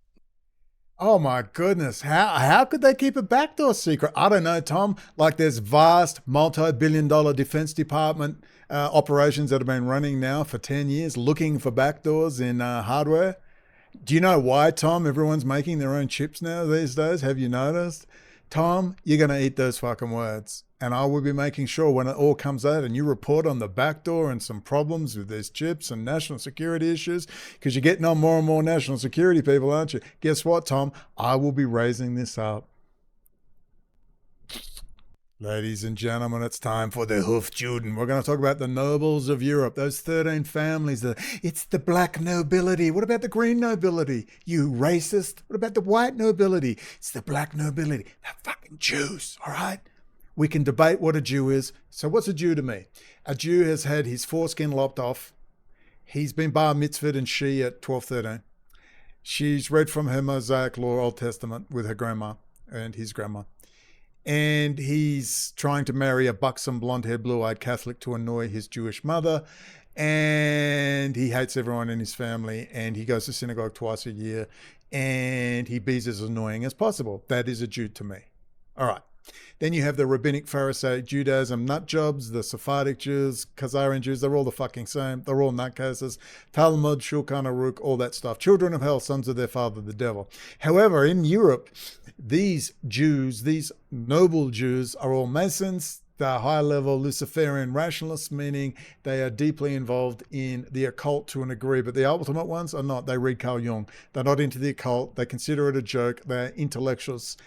Oh my goodness. How could they keep a backdoor secret? I don't know, Tom. Like there's vast multi-billion-dollar Defense Department operations that have been running now for 10 years looking for backdoors in hardware. Do you know why, Tom? Everyone's making their own chips now these days. Have you noticed? Tom, you're going to eat those fucking words. And I will be making sure when it all comes out and you report on the backdoor and some problems with these chips and national security issues, because you're getting on more and more national security people, aren't you? Guess what, Tom? I will be raising this up. Ladies and gentlemen, it's time for the Hufjuden. We're going to talk about the nobles of Europe, those 13 families. It's the black nobility. What about the green nobility? You racist. What about the white nobility? It's the black nobility. They're fucking Jews, all right? We can debate what a Jew is. So what's a Jew to me? A Jew has had his foreskin lopped off. He's been bar mitzvahed and she at 12, 13. She's read from her Mosaic Law, Old Testament, with her grandma and his grandma. And he's trying to marry a buxom, blonde-haired, blue-eyed Catholic to annoy his Jewish mother. And he hates everyone in his family. And he goes to synagogue twice a year. And he be as annoying as possible. That is a Jew to me. All right. Then you have the Rabbinic Pharisaic Judaism nut jobs, the Sephardic Jews, Khazarian Jews, they're all the fucking same. They're all nutcases. Talmud, Shulchan Aruch, all that stuff. Children of hell, sons of their father, the devil. However, in Europe, these Jews, these noble Jews, are all Masons. They're high-level Luciferian rationalists, meaning they are deeply involved in the occult to a degree, but the ultimate ones are not. They read Carl Jung. They're not into the occult. They consider it a joke. They're intellectuals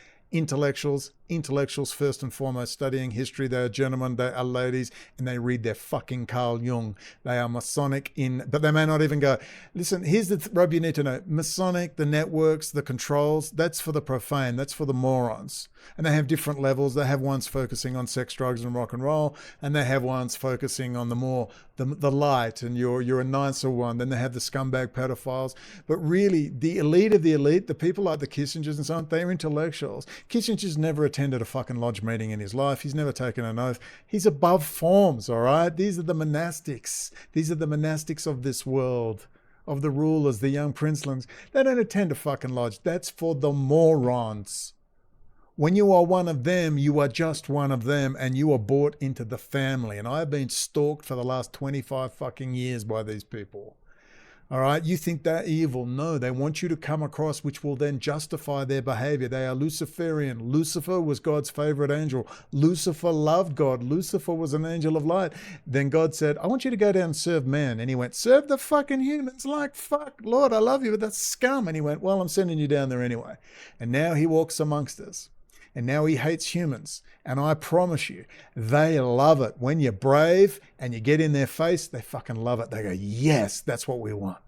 first and foremost, studying history. They are gentlemen, they are ladies, and they read their fucking Carl Jung. They are Masonic but they may not even go, listen, here's the rub you need to know. Masonic, the networks, the controls, that's for the profane, that's for the morons. And they have different levels. They have ones focusing on sex, drugs, and rock and roll, and they have ones focusing on the more, the light, and you're a nicer one. Then they have the scumbag pedophiles. But really, the elite of the elite, the people like the Kissingers and so on, they're intellectuals. Kissinger's never attended a fucking lodge meeting in his life. He's never taken an oath. He's above forms, all right? These are the monastics. These are the monastics of this world, of the rulers, the young princelings. They don't attend a fucking lodge. That's for the morons. When you are one of them, you are just one of them, and you are brought into the family. And I've been stalked for the last 25 fucking years by these people. All right, you think they're evil. No, they want you to come across, which will then justify their behavior. They are Luciferian. Lucifer was God's favorite angel. Lucifer loved God. Lucifer was an angel of light. Then God said, I want you to go down and serve man. And he went, serve the fucking humans. Like, fuck, Lord, I love you, but that's scum. And he went, well, I'm sending you down there anyway. And now he walks amongst us. And now he hates humans. And I promise you, they love it. When you're brave and you get in their face, they fucking love it. They go, yes, that's what we want.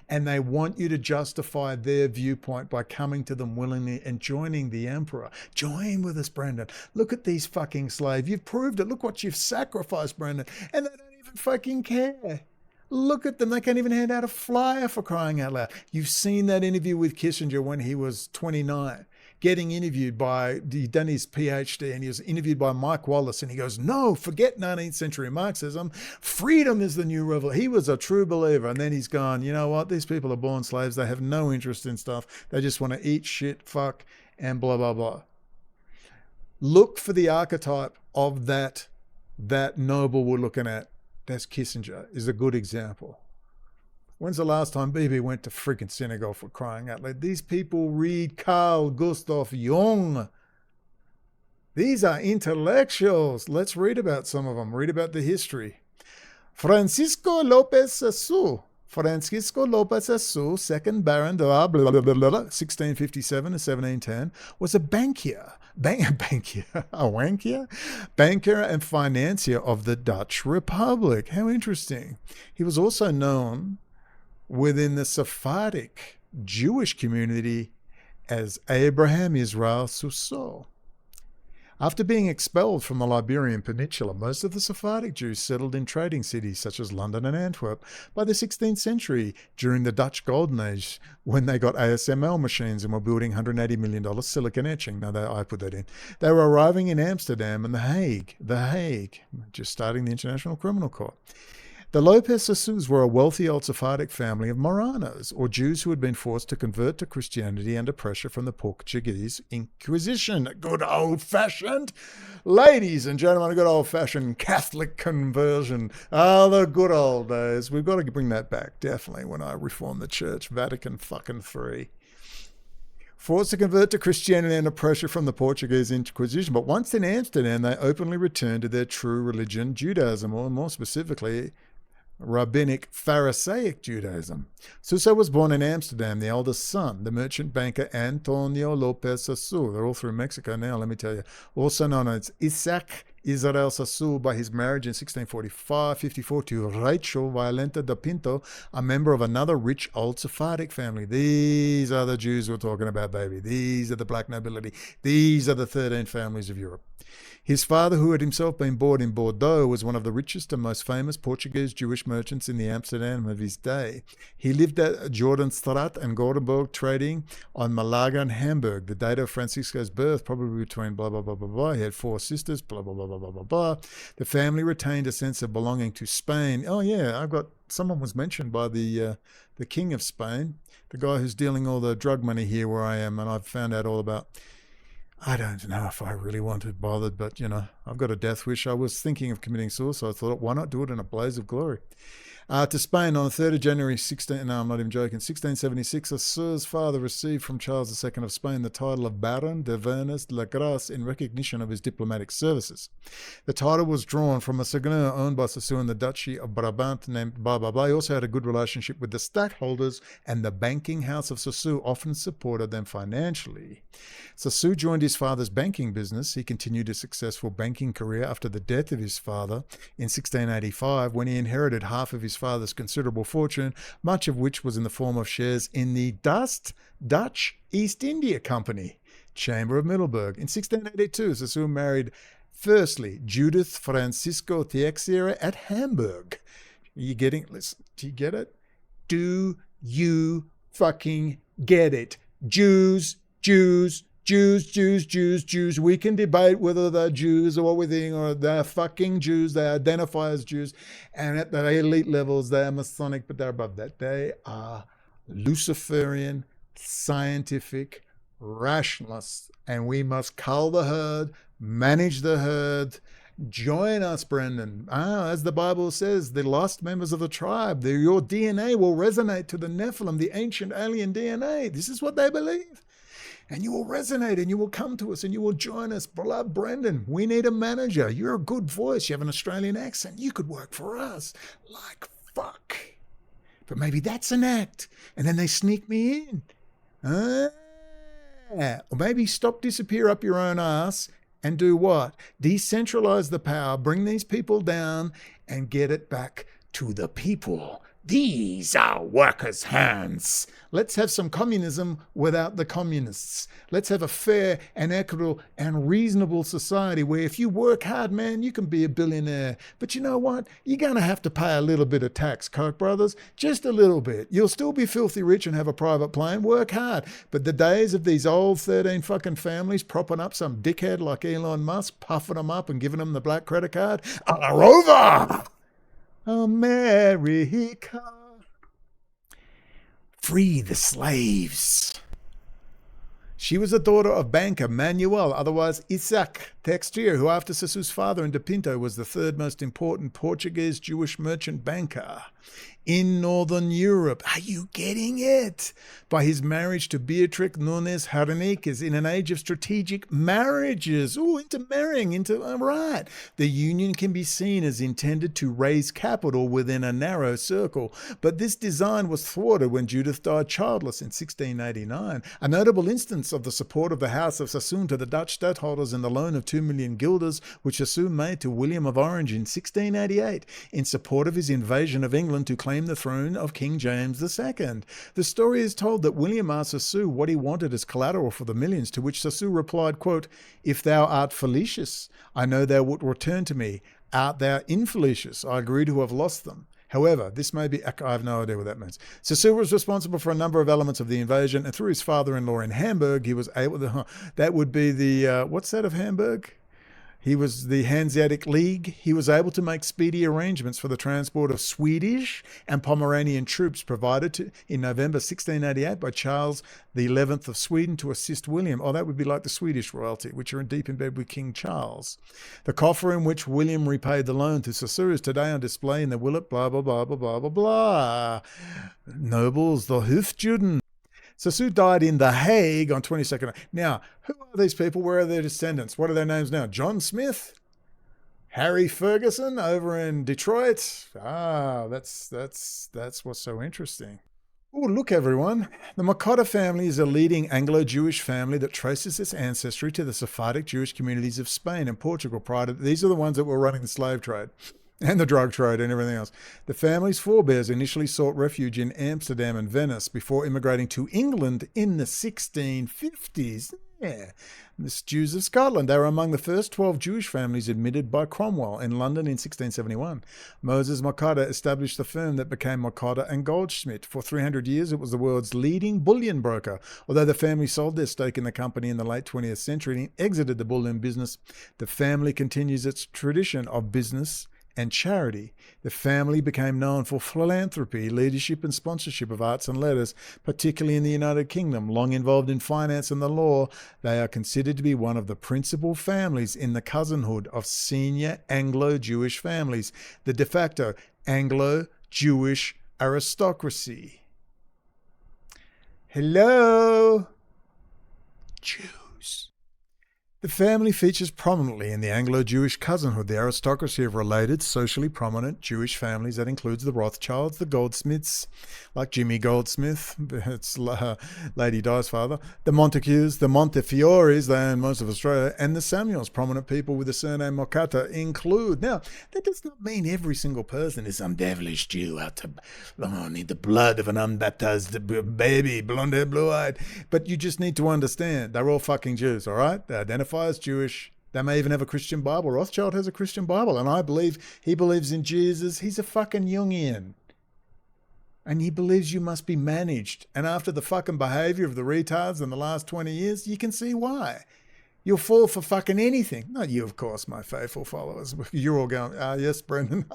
And they want you to justify their viewpoint by coming to them willingly and joining the emperor. Join with us, Brendan. Look at these fucking slaves. You've proved it. Look what you've sacrificed, Brendan. And they don't even fucking care. Look at them. They can't even hand out a flyer, for crying out loud. You've seen that interview with Kissinger when he was 29. Getting interviewed by, he'd done his PhD, and he was interviewed by Mike Wallace, and he goes, no, forget 19th century Marxism. Freedom is the new revolution. He was a true believer. And then he's gone, you know what? These people are born slaves. They have no interest in stuff. They just want to eat shit, fuck, and blah, blah, blah. Look for the archetype of that noble we're looking at. That's Kissinger, is a good example. When's the last time BB went to freaking synagogue, for crying out loud? These people read Carl Gustav Jung. These are intellectuals. Let's read about some of them. Read about the history. Francisco Lopez Asu. Francisco Lopez Asu, second Baron de 1657 to 1710, was a banker and financier of the Dutch Republic. How interesting. He was also known within the Sephardic Jewish community as Abraham Israel Suso. After being expelled from the Iberian Peninsula, most of the Sephardic Jews settled in trading cities such as London and Antwerp. By the 16th century, during the Dutch Golden Age, when they got ASML machines and were building $180 million silicon etching, I put that in, they were arriving in Amsterdam and The Hague, just starting the International Criminal Court. The Lopez Sassoons were a wealthy old Sephardic family of Moranos, or Jews who had been forced to convert to Christianity under pressure from the Portuguese Inquisition. Good old-fashioned, ladies and gentlemen, a good old-fashioned Catholic conversion. Ah, the good old days. We've got to bring that back, definitely, when I reformed the church. Vatican fucking III. Forced to convert to Christianity under pressure from the Portuguese Inquisition. But once in Amsterdam, they openly returned to their true religion, Judaism, or more specifically, Rabbinic Pharisaic Judaism. Suso was born in Amsterdam, the eldest son, the merchant banker Antonio Lopez Sassoon. They're all through Mexico now, let me tell you. Also known as Isaac Israel Sassoon by his marriage in 1654 to Rachel Violenta de Pinto, a member of another rich old Sephardic family. These are the Jews we're talking about, baby. These are the black nobility. These are the 13 families of Europe. His father, who had himself been born in Bordeaux, was one of the richest and most famous Portuguese Jewish merchants in the Amsterdam of his day. He lived at Jordanstraat and Gothenburg, trading on Malaga and Hamburg. The date of Francisco's birth, probably between blah, blah, blah, blah, blah. He had 4 sisters, blah, blah, blah, blah, blah, blah, blah. The family retained a sense of belonging to Spain. Oh, yeah, someone was mentioned by the King of Spain, the guy who's dealing all the drug money here where I am, and I've found out all about. I don't know if I really wanted bothered, but, I've got a death wish. I was thinking of committing suicide. I thought, why not do it in a blaze of glory? To Spain on the 3rd of January, 1676, Sassoon's father received from Charles II of Spain the title of Baron de Vernes de la Grace in recognition of his diplomatic services. The title was drawn from a seigneur owned by Sassoon in the Duchy of Brabant named blah, blah, blah. He also had a good relationship with the stadtholders, and the banking house of Sassoon often supported them financially. Sassoon joined his father's banking business. He continued a successful banking career after the death of his father in 1685, when he inherited half of his father's considerable fortune, much of which was in the form of shares in the Dutch East India Company, Chamber of Middelburg. In 1682, Sassoon married, firstly, Judith Francisco Teixeira at Hamburg. Do you get it? Do you fucking get it? Jews. We can debate whether they're Jews or what we think, or they're fucking Jews. They identify as Jews. And at the elite levels, they are Masonic, but they're above that. They are Luciferian, scientific, rationalists. And we must cull the herd, manage the herd. Join us, Brendan. As the Bible says, the lost members of the tribe, your DNA will resonate to the Nephilim, the ancient alien DNA. This is what they believe. And you will resonate, and you will come to us, and you will join us. Beloved Brendan, we need a manager. You're a good voice. You have an Australian accent. You could work for us. Like fuck. But maybe that's an act. And then they sneak me in. Or maybe stop, disappear up your own ass and do what? Decentralize the power, bring these people down, and get it back to the people. These are workers' hands. Let's have some communism without the communists. Let's have a fair and equitable and reasonable society where if you work hard, man, you can be a billionaire. But you know what? You're going to have to pay a little bit of tax, Koch brothers. Just a little bit. You'll still be filthy rich and have a private plane. Work hard. But the days of these old 13 fucking families propping up some dickhead like Elon Musk, puffing them up and giving them the black credit card are over. America. Free the slaves. She was the daughter of banker Manuel, otherwise Isaac Teixeira, who after Sassoon's father in De Pinto was the 3rd most important Portuguese Jewish merchant banker in Northern Europe. Are you getting it? By his marriage to Beatrix Nunes Henriquez in an age of strategic marriages. Intermarrying, right. The union can be seen as intended to raise capital within a narrow circle. But this design was thwarted when Judith died childless in 1689. A notable instance of the support of the House of Sassoon to the Dutch stadtholders in the loan of 2 million guilders, which Sassoon made to William of Orange in 1688 in support of his invasion of England to claim the throne of King James II. The story is told that William asked Sassoon what he wanted as collateral for the millions, to which Sassoon replied, quote, "If thou art fallacious, I know thou wilt return to me. Art thou infallacious, I agree to have lost them. However, this may be, I have no idea what that means." Sassoon was responsible for a number of elements of the invasion, and through his father-in-law in Hamburg, he was able to, that would be the, what's that of Hamburg? He was the Hanseatic League. He was able to make speedy arrangements for the transport of Swedish and Pomeranian troops provided in November 1688 by Charles XI of Sweden to assist William. Oh, that would be like the Swedish royalty, which are deep in bed with King Charles. The coffer in which William repaid the loan to Saussure is today on display in the Willett, blah, blah, blah, blah, blah, blah, blah. Nobles, the Hufjuden. Saussure died in The Hague on 22nd. Now, who are these people? Where are their descendants? What are their names now? John Smith? Harry Ferguson over in Detroit? Ah, that's what's so interesting. Oh, look, everyone. The Mokotta family is a leading Anglo-Jewish family that traces its ancestry to the Sephardic Jewish communities of Spain and Portugal prior to... These are the ones that were running the slave trade and the drug trade and everything else. The family's forebears initially sought refuge in Amsterdam and Venice before immigrating to England in the 1650s. Yeah, the Jews of Scotland. They were among the first 12 Jewish families admitted by Cromwell in London in 1671. Moses Mokotta established the firm that became Mokotta and Goldschmidt. For 300 years, it was the world's leading bullion broker. Although the family sold their stake in the company in the late 20th century and exited the bullion business, the family continues its tradition of business and charity. The family became known for philanthropy, leadership and sponsorship of arts and letters, particularly in the United Kingdom. Long involved in finance and the law, they are considered to be one of the principal families in the cousinhood of senior Anglo-Jewish families, the de facto Anglo-Jewish aristocracy. Hello, Jews. The family features prominently in the Anglo-Jewish cousinhood, the aristocracy of related, socially prominent Jewish families that includes the Rothschilds, the Goldsmiths, like Jimmy Goldsmith, it's Lady Di's father, the Montagues, the Montefiores, they own most of Australia, and the Samuels. Prominent people with the surname Mokotta include. Now, that does not mean every single person is some devilish Jew out to need the blood of an unbaptized baby, blonde-haired, blue-eyed. But you just need to understand, they're all fucking Jews, all right? They identify as Jewish. They may even have a Christian Bible. Rothschild has a Christian Bible, and I believe he believes in Jesus. He's a fucking Jungian. And he believes you must be managed. And after the fucking behavior of the retards in the last 20 years, you can see why. You'll fall for fucking anything. Not you, of course, my faithful followers. You're all going, yes, Brendan,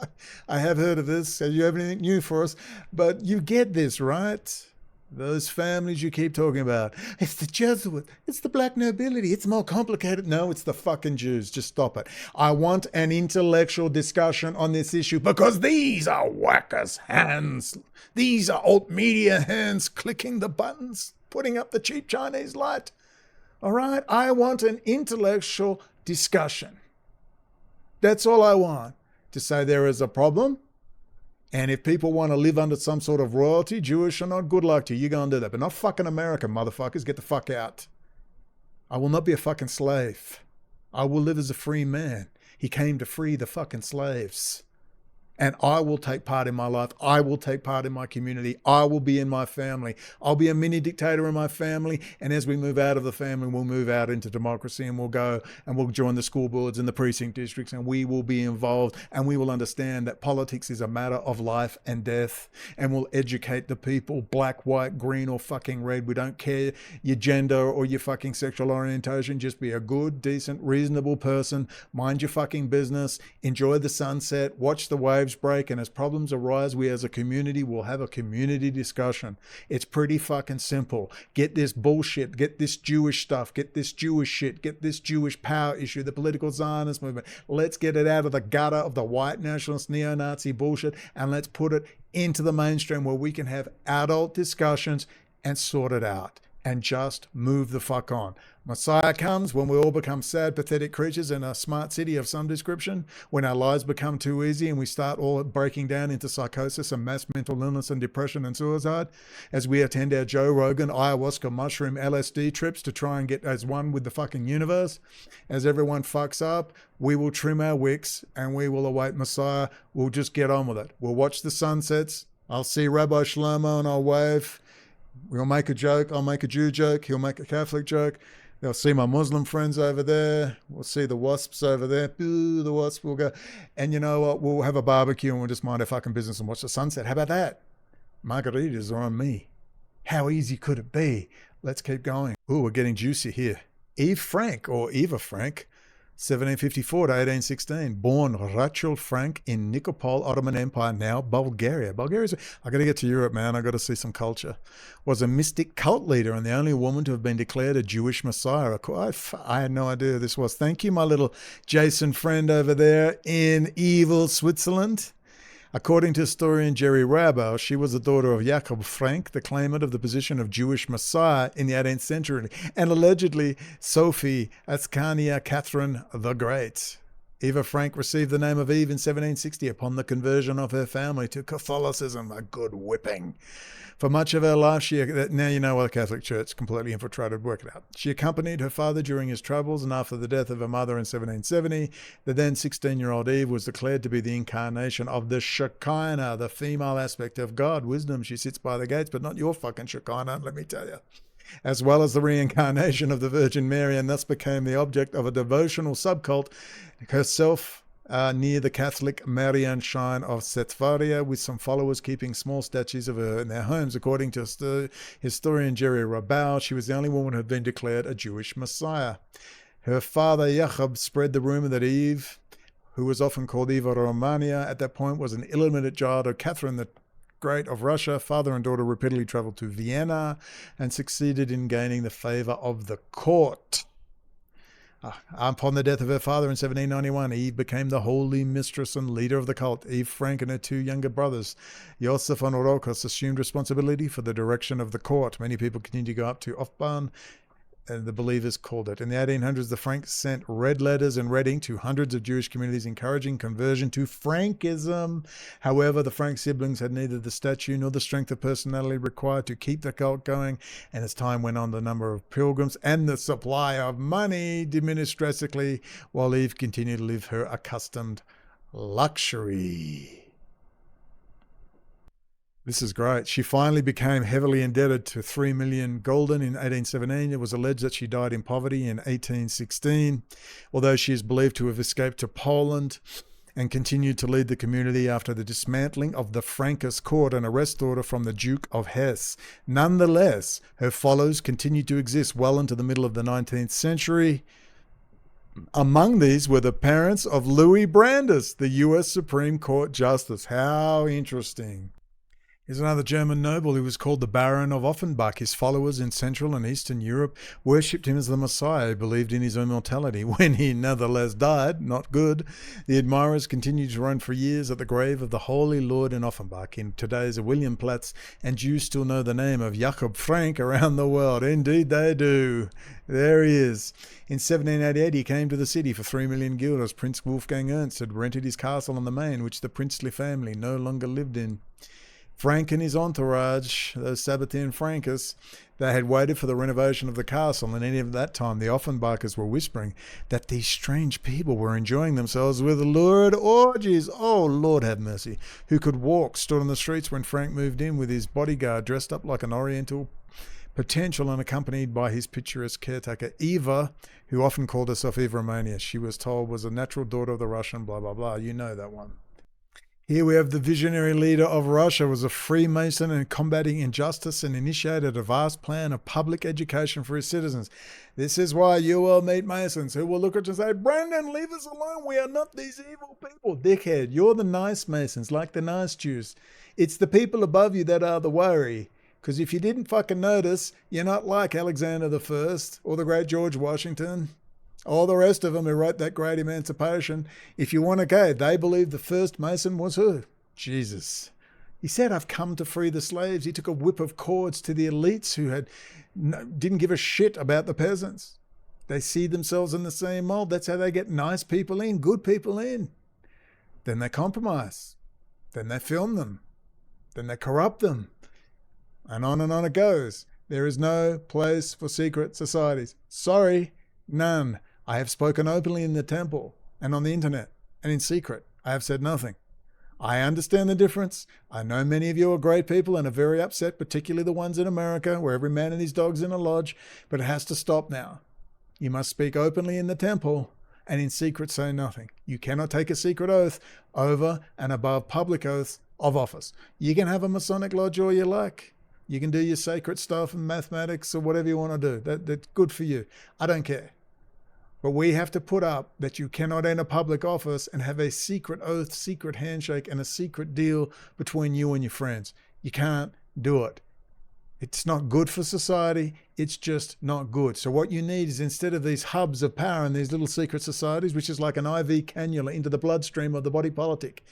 I have heard of this. Do you have anything new for us? But you get this, right? Those families you keep talking about. It's the Jesuit. It's the black nobility. It's more complicated. No, it's the fucking Jews. Just stop it. I want an intellectual discussion on this issue because these are whackers' hands. These are alt media hands clicking the buttons, putting up the cheap Chinese light. All right? I want an intellectual discussion. That's all I want. To say there is a problem. And if people want to live under some sort of royalty, Jewish or not, good luck to you. You're going to do that. But not fucking American, motherfuckers. Get the fuck out. I will not be a fucking slave. I will live as a free man. He came to free the fucking slaves. And I will take part in my life. I will take part in my community. I will be in my family. I'll be a mini dictator in my family. And as we move out of the family, we'll move out into democracy and we'll go and we'll join the school boards and the precinct districts and we will be involved and we will understand that politics is a matter of life and death and we'll educate the people, black, white, green or fucking red. We don't care your gender or your fucking sexual orientation. Just be a good, decent, reasonable person. Mind your fucking business. Enjoy the sunset. Watch the waves break, and as problems arise, we as a community will have a community discussion. It's pretty fucking simple. Get this bullshit, get this Jewish stuff, get this Jewish shit, get this Jewish power issue, the political Zionist movement. Let's get it out of the gutter of the white nationalist neo-Nazi bullshit and let's put it into the mainstream where we can have adult discussions and sort it out and just move the fuck on. Messiah comes when we all become sad, pathetic creatures in a smart city of some description, when our lives become too easy and we start all breaking down into psychosis and mass mental illness and depression and suicide, as we attend our Joe Rogan, ayahuasca, mushroom, LSD trips to try and get as one with the fucking universe, as everyone fucks up, we will trim our wicks and we will await Messiah. We'll just get on with it. We'll watch the sunsets. I'll see Rabbi Shlomo and I'll wave. We'll make a joke. I'll make a Jew joke. He'll make a Catholic joke. They'll see my Muslim friends over there. We'll see the wasps over there. Ooh, the wasps will go. And you know what? We'll have a barbecue and we'll just mind our fucking business and watch the sunset. How about that? Margaritas are on me. How easy could it be? Let's keep going. Ooh, we're getting juicy here. Eve Frank or Eva Frank 1754 to 1816, born Rachel Frank in Nikopol, Ottoman Empire, now Bulgaria. Bulgaria's, I got to get to Europe, man. I got to see some culture. Was a mystic cult leader and the only woman to have been declared a Jewish Messiah. I had no idea who this was. Thank you, my little Jason friend over there in evil Switzerland. According to historian Jerry Rabau, she was the daughter of Jakob Frank, the claimant of the position of Jewish Messiah in the 18th century, and allegedly Sophie Ascania Catherine the Great. Eva Frank received the name of Eve in 1760 upon the conversion of her family to Catholicism, a good whipping. For much of her life, now you know why the Catholic Church completely infiltrated, work it out. She accompanied her father during his troubles, and after the death of her mother in 1770, the then 16-year-old Eve was declared to be the incarnation of the Shekinah, the female aspect of God. Wisdom, she sits by the gates, but not your fucking Shekinah, let me tell you. As well as the reincarnation of the Virgin Mary, and thus became the object of a devotional subcult, herself near the Catholic Marian shrine of Setvaria, with some followers keeping small statues of her in their homes. According to historian Jerry Rabau, she was the only woman who had been declared a Jewish Messiah. Her father Jacob spread the rumor that Eve, who was often called Eva Romania, at that point was an illegitimate child of Catherine the Great of Russia. Father and daughter repeatedly traveled to Vienna and succeeded in gaining the favor of the court. Upon the death of her father in 1791, Eve became the holy mistress and leader of the cult. Eve Frank and her two younger brothers, Josef and Orokos, assumed responsibility for the direction of the court. Many people continued to go up to Ofban, and the believers called it. In the 1800s, the Franks sent red letters and red ink to hundreds of Jewish communities encouraging conversion to Frankism. However, the Frank siblings had neither the stature nor the strength of personality required to keep the cult going, and as time went on, the number of pilgrims and the supply of money diminished drastically, while Eve continued to live her accustomed luxury. This is great. She finally became heavily indebted to 3 million gulden in 1817. It was alleged that she died in poverty in 1816, although she is believed to have escaped to Poland and continued to lead the community after the dismantling of the Frankist court and arrest order from the Duke of Hesse. Nonetheless, her followers continued to exist well into the middle of the 19th century. Among these were the parents of Louis Brandeis, the U.S. Supreme Court Justice. How interesting. Here's another German noble who was called the Baron of Offenbach. His followers in Central and Eastern Europe worshipped him as the Messiah, who believed in his immortality. When he nevertheless died, not good, the admirers continued to run for years at the grave of the Holy Lord in Offenbach, in today's Williamplatz, and Jews still know the name of Jakob Frank around the world. Indeed they do. There he is. In 1788, he came to the city for 3 million guilders. Prince Wolfgang Ernst had rented his castle on the Main, which the princely family no longer lived in. Frank and his entourage, those Sabbatean Frankists, they had waited for the renovation of the castle, and at that time the Offenbachers were whispering that these strange people were enjoying themselves with lurid orgies. Oh, Lord have mercy. Who could walk, stood on the streets when Frank moved in with his bodyguard dressed up like an Oriental potential and accompanied by his picturesque caretaker Eva, who often called herself Eva Romania. She was told was a natural daughter of the Russian, blah, blah, blah. You know that one. Here we have the visionary leader of Russia, was a Freemason and combating injustice, and initiated a vast plan of public education for his citizens. This is why you will meet Masons who will look at you and say, Brendan, leave us alone. We are not these evil people. Dickhead, you're the nice Masons, like the nice Jews. It's the people above you that are the worry. Because if you didn't fucking notice, you're not like Alexander I or the great George Washington. All the rest of them who wrote that great Emancipation. If you want to go, they believed the first Mason was who? Jesus. He said, I've come to free the slaves. He took a whip of cords to the elites who didn't give a shit about the peasants. They see themselves in the same mold. That's how they get nice people in, good people in. Then they compromise. Then they film them. Then they corrupt them. And on it goes. There is no place for secret societies. Sorry, none. I have spoken openly in the temple and on the internet and in secret. I have said nothing. I understand the difference. I know many of you are great people and are very upset, particularly the ones in America where every man and his dog's in a lodge, but it has to stop now. You must speak openly in the temple and in secret say nothing. You cannot take a secret oath over and above public oaths of office. You can have a Masonic lodge all you like. You can do your sacred stuff and mathematics or whatever you want to do. That's good for you. I don't care. But we have to put up that you cannot enter public office and have a secret oath, secret handshake, and a secret deal between you and your friends. You can't do it. It's not good for society. It's just not good. So what you need is, instead of these hubs of power and these little secret societies, which is like an IV cannula into the bloodstream of the body politic.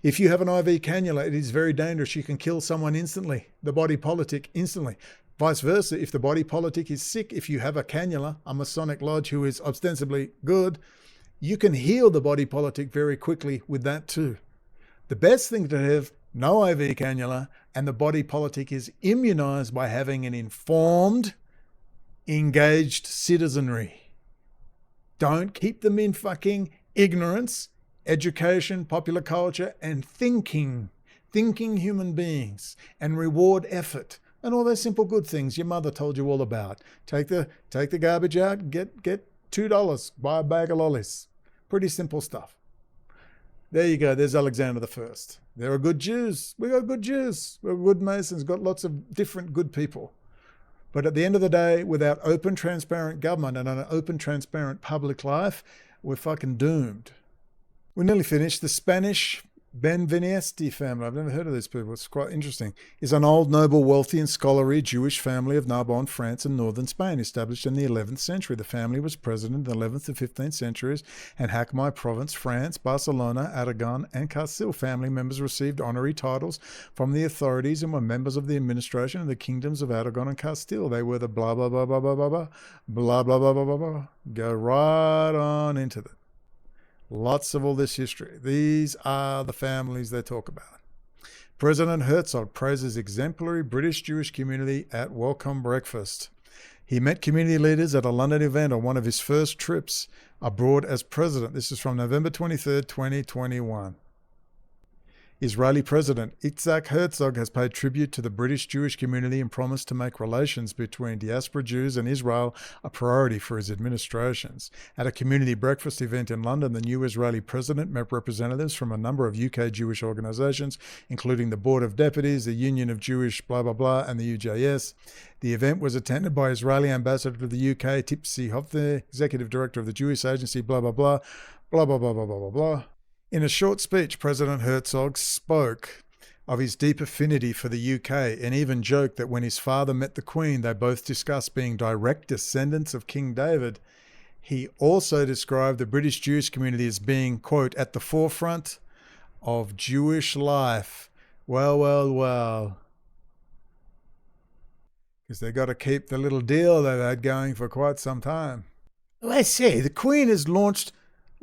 If you have an IV cannula, it is very dangerous. You can kill someone instantly, the body politic instantly. Vice versa, if the body politic is sick, if you have a cannula, a Masonic lodge who is ostensibly good, you can heal the body politic very quickly with that too. The best thing to have no IV cannula, and the body politic is immunized by having an informed, engaged citizenry. Don't keep them in fucking ignorance, education, popular culture, and thinking human beings, and reward effort. And all those simple good things your mother told you all about. Take the garbage out, get $2, buy a bag of lollies. Pretty simple stuff. There you go. There's Alexander I. There are good Jews. We got good Jews. We're good Masons. Got lots of different good people. But at the end of the day, without open, transparent government and an open, transparent public life, we're fucking doomed. We're nearly finished. The Spanish Benveniste family, I've never heard of these people, it's quite interesting, is an old, noble, wealthy and scholarly Jewish family of Narbonne, France and northern Spain, established in the 11th century. The family was present in the 11th and 15th centuries and Hackmai province, France, Barcelona, Aragon and Castile. Family members received honorary titles from the authorities and were members of the administration of the kingdoms of Aragon and Castile. They were the blah, blah, blah, blah, blah, blah, blah, blah, blah, blah, blah, blah, blah. Go right on into it. Lots of all this history. These are the families they talk about. President Herzog praises exemplary British Jewish community at welcome breakfast. He met community leaders at a London event on one of his first trips abroad as president. This is from November 23rd, 2021. Israeli President Yitzhak Herzog has paid tribute to the British Jewish community and promised to make relations between diaspora Jews and Israel a priority for his administrations. At a community breakfast event in London, the new Israeli president met representatives from a number of UK Jewish organisations, including the Board of Deputies, the Union of Jewish blah blah blah, and the UJS. The event was attended by Israeli Ambassador to the UK, Tipsy Hofner, Executive Director of the Jewish Agency, blah blah blah, blah blah blah blah blah blah blah. In a short speech, President Herzog spoke of his deep affinity for the UK and even joked that when his father met the Queen, they both discussed being direct descendants of King David. He also described the British Jewish community as being, quote, at the forefront of Jewish life. Well, well, well. Because they got to keep the little deal they've had going for quite some time. Well, I say, the Queen has launched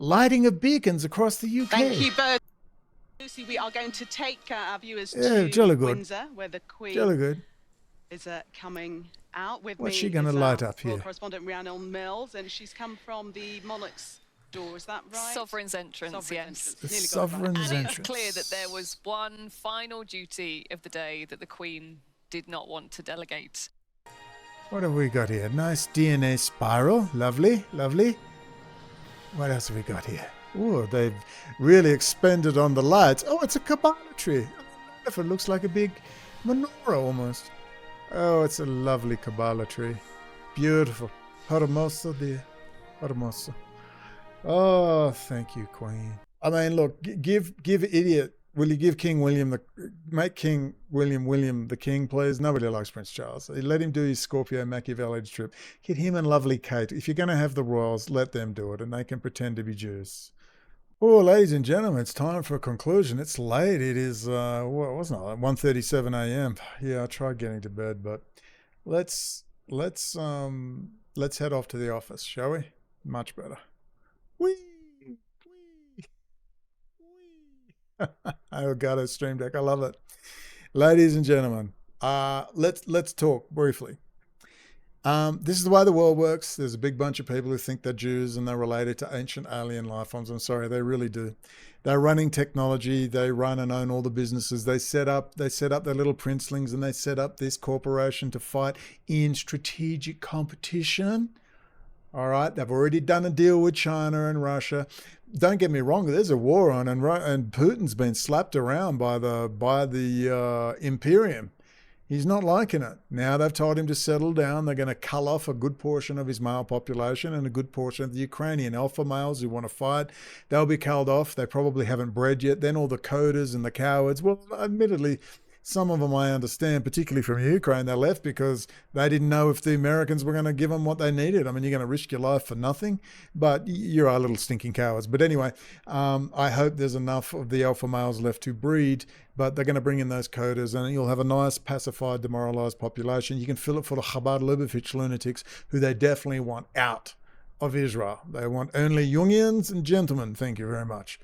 lighting of beacons across the UK. Thank you, Bert. Lucy, we are going to take our viewers to Windsor, where the Queen is coming out with What's she going to light up here? Correspondent Rhiannon Mills, and she's come from the Monarch's door, is that right? Sovereign's entrance, yes. The Sovereign's entrance. And it's clear that there was one final duty of the day that the Queen did not want to delegate. What have we got here? Nice DNA spiral. Lovely, lovely. What else have we got here? Oh, they've really expended on the lights. Oh, it's a Kabbalah tree. It looks like a big menorah almost. Oh, it's a lovely Kabbalah tree. Beautiful. Hermoso, dear. Hermoso. Oh, thank you, Queen. I mean, look, give idiot. Will you give King William make King William the king, please? Nobody likes Prince Charles. Let him do his Scorpio Machiavelli trip. Get him and lovely Kate. If you're going to have the royals, let them do it, and they can pretend to be Jews. Oh, ladies and gentlemen, it's time for a conclusion. It's late. It is, what wasn't it, 1:37 a.m. Yeah, I tried getting to bed, but let's head off to the office, shall we? Much better. Whee! Oh God, it's Stream Deck. I love it. Ladies and gentlemen, let's talk briefly. This is the way the world works. There's a big bunch of people who think they're Jews and they're related to ancient alien life forms. I'm sorry, they really do. They're running technology. They run and own all the businesses. They set up their little princelings, and they set up this corporation to fight in strategic competition. All right, they've already done a deal with China and Russia. Don't get me wrong, there's a war on, and Putin's been slapped around by the Imperium. He's not liking it. Now they've told him to settle down. They're going to cull off a good portion of his male population and a good portion of the Ukrainian alpha males who want to fight. They'll be culled off. They probably haven't bred yet. Then all the coders and the cowards. Well, admittedly, some of them I understand, particularly from Ukraine, they left because they didn't know if the Americans were going to give them what they needed. I mean, you're going to risk your life for nothing, but you are little stinking cowards. But anyway, I hope there's enough of the alpha males left to breed, but they're going to bring in those coders and you'll have a nice, pacified, demoralized population. You can fill it full of Chabad Lubavitch lunatics who they definitely want out of Israel. They want only Jungians and gentlemen. Thank you very much.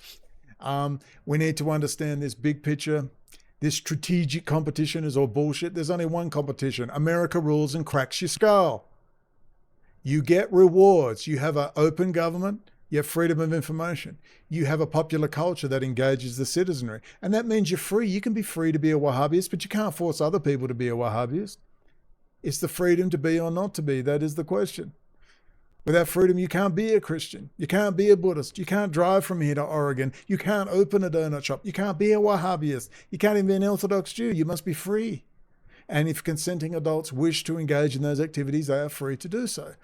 We need to understand this big picture. This strategic competition is all bullshit. There's only one competition. America rules and cracks your skull. You get rewards. You have an open government. You have freedom of information. You have a popular culture that engages the citizenry. And that means you're free. You can be free to be a Wahhabist, but you can't force other people to be a Wahhabist. It's the freedom to be or not to be. That is the question. Without freedom, you can't be a Christian. You can't be a Buddhist. You can't drive from here to Oregon. You can't open a donut shop. You can't be a Wahhabist. You can't even be an Orthodox Jew. You must be free. And if consenting adults wish to engage in those activities, they are free to do so.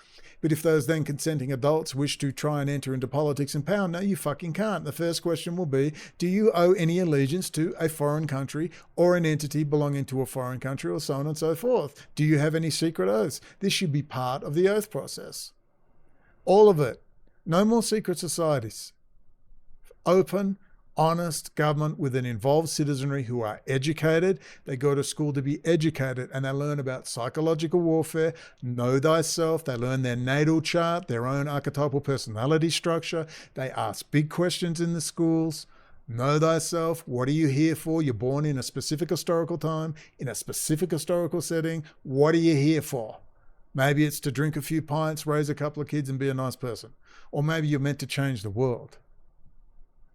But if those then consenting adults wish to try and enter into politics and power, no, you fucking can't. The first question will be, do you owe any allegiance to a foreign country or an entity belonging to a foreign country or so on and so forth? Do you have any secret oaths? This should be part of the oath process. All of it. No more secret societies. Open, honest government with an involved citizenry who are educated. They go to school to be educated and they learn about psychological warfare, know thyself. They learn their natal chart, their own archetypal personality structure. They ask big questions in the schools. Know thyself. What are you here for? You're born in a specific historical time, in a specific historical setting. What are you here for? Maybe it's to drink a few pints, raise a couple of kids and be a nice person. Or maybe you're meant to change the world.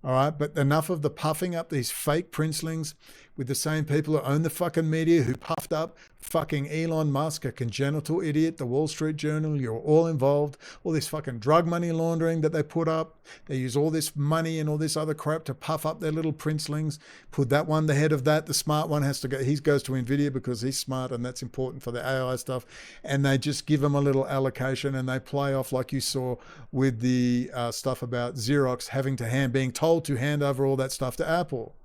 All right, but enough of the puffing up these fake princelings with the same people who own the fucking media, who puffed up fucking Elon Musk, a congenital idiot, the Wall Street Journal. You're all involved. All this fucking drug money laundering that they put up. They use all this money and all this other crap to puff up their little princelings. Put that one the head of that. The smart one has to go. He goes to NVIDIA because he's smart and that's important for the AI stuff. And they just give him a little allocation and they play off like you saw with the stuff about Xerox having to being told to hand over all that stuff to Apple.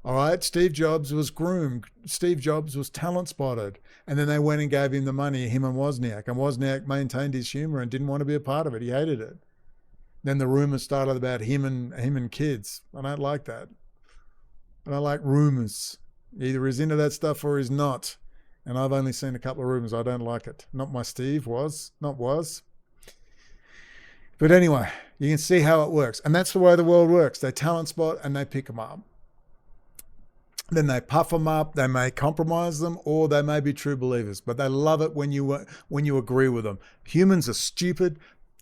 All right, Steve Jobs was groomed. Steve Jobs was talent spotted. And then they went and gave him the money, him and Wozniak. And Wozniak maintained his humor and didn't want to be a part of it. He hated it. Then the rumors started about him and kids. I don't like that. I don't like rumors. Either he's into that stuff or he's not. And I've only seen a couple of rumors. I don't like it. Not my Steve, was. But anyway, you can see how it works. And that's the way the world works. They talent spot and they pick them up. Then they puff them up, they may compromise them, or they may be true believers. But they love it when you agree with them. Humans are stupid,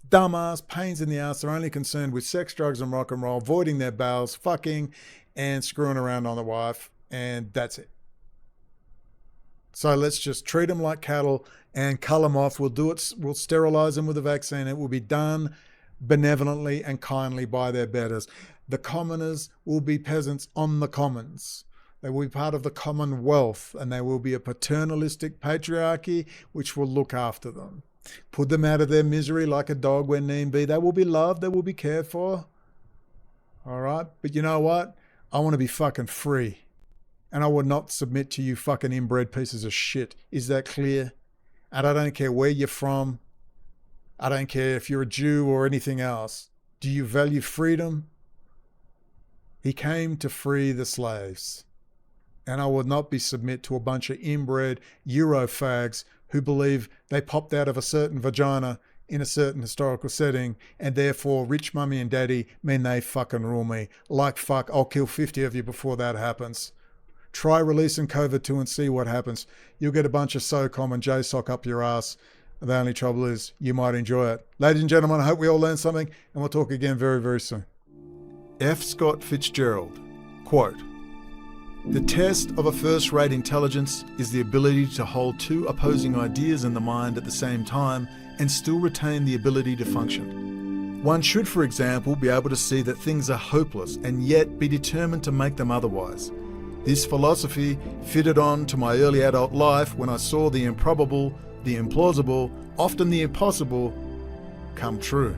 dumbass, pains in the ass. They're only concerned with sex, drugs, and rock and roll, voiding their bowels, fucking, and screwing around on the wife, and that's it. So let's just treat them like cattle and cull them off. We'll do it. We'll sterilize them with a vaccine. It will be done benevolently and kindly by their betters. The commoners will be peasants on the commons. They will be part of the commonwealth, and they will be a paternalistic patriarchy which will look after them. Put them out of their misery like a dog when need be. They will be loved. They will be cared for. All right? But you know what? I want to be fucking free. And I would not submit to you fucking inbred pieces of shit. Is that clear? And I don't care where you're from. I don't care if you're a Jew or anything else. Do you value freedom? He came to free the slaves. And I would not be submit to a bunch of inbred Eurofags who believe they popped out of a certain vagina in a certain historical setting and therefore rich mummy and daddy mean they fucking rule me. Like fuck, I'll kill 50 of you before that happens. Try releasing COVID-2 and see what happens. You'll get a bunch of SOCOM and JSOC up your ass. The only trouble is you might enjoy it. Ladies and gentlemen, I hope we all learned something and we'll talk again very, very soon. F. Scott Fitzgerald, quote, "The test of a first-rate intelligence is the ability to hold two opposing ideas in the mind at the same time and still retain the ability to function. One should, for example, be able to see that things are hopeless and yet be determined to make them otherwise. This philosophy fitted on to my early adult life when I saw the improbable, the implausible, often the impossible, come true.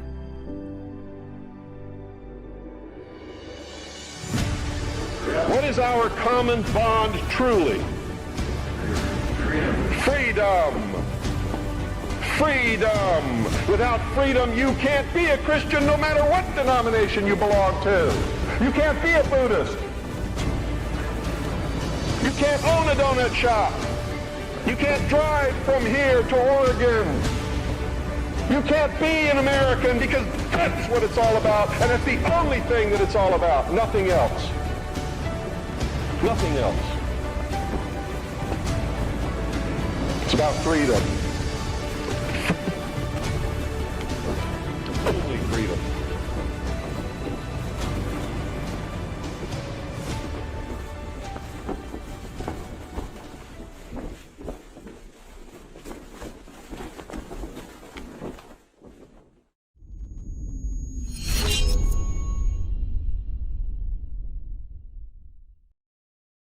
What is our common bond truly? Freedom. Freedom. Without freedom, you can't be a Christian no matter what denomination you belong to. You can't be a Buddhist. You can't own a donut shop. You can't drive from here to Oregon. You can't be an American because that's what it's all about, and it's the only thing that it's all about, nothing else. Nothing else. It's about freedom.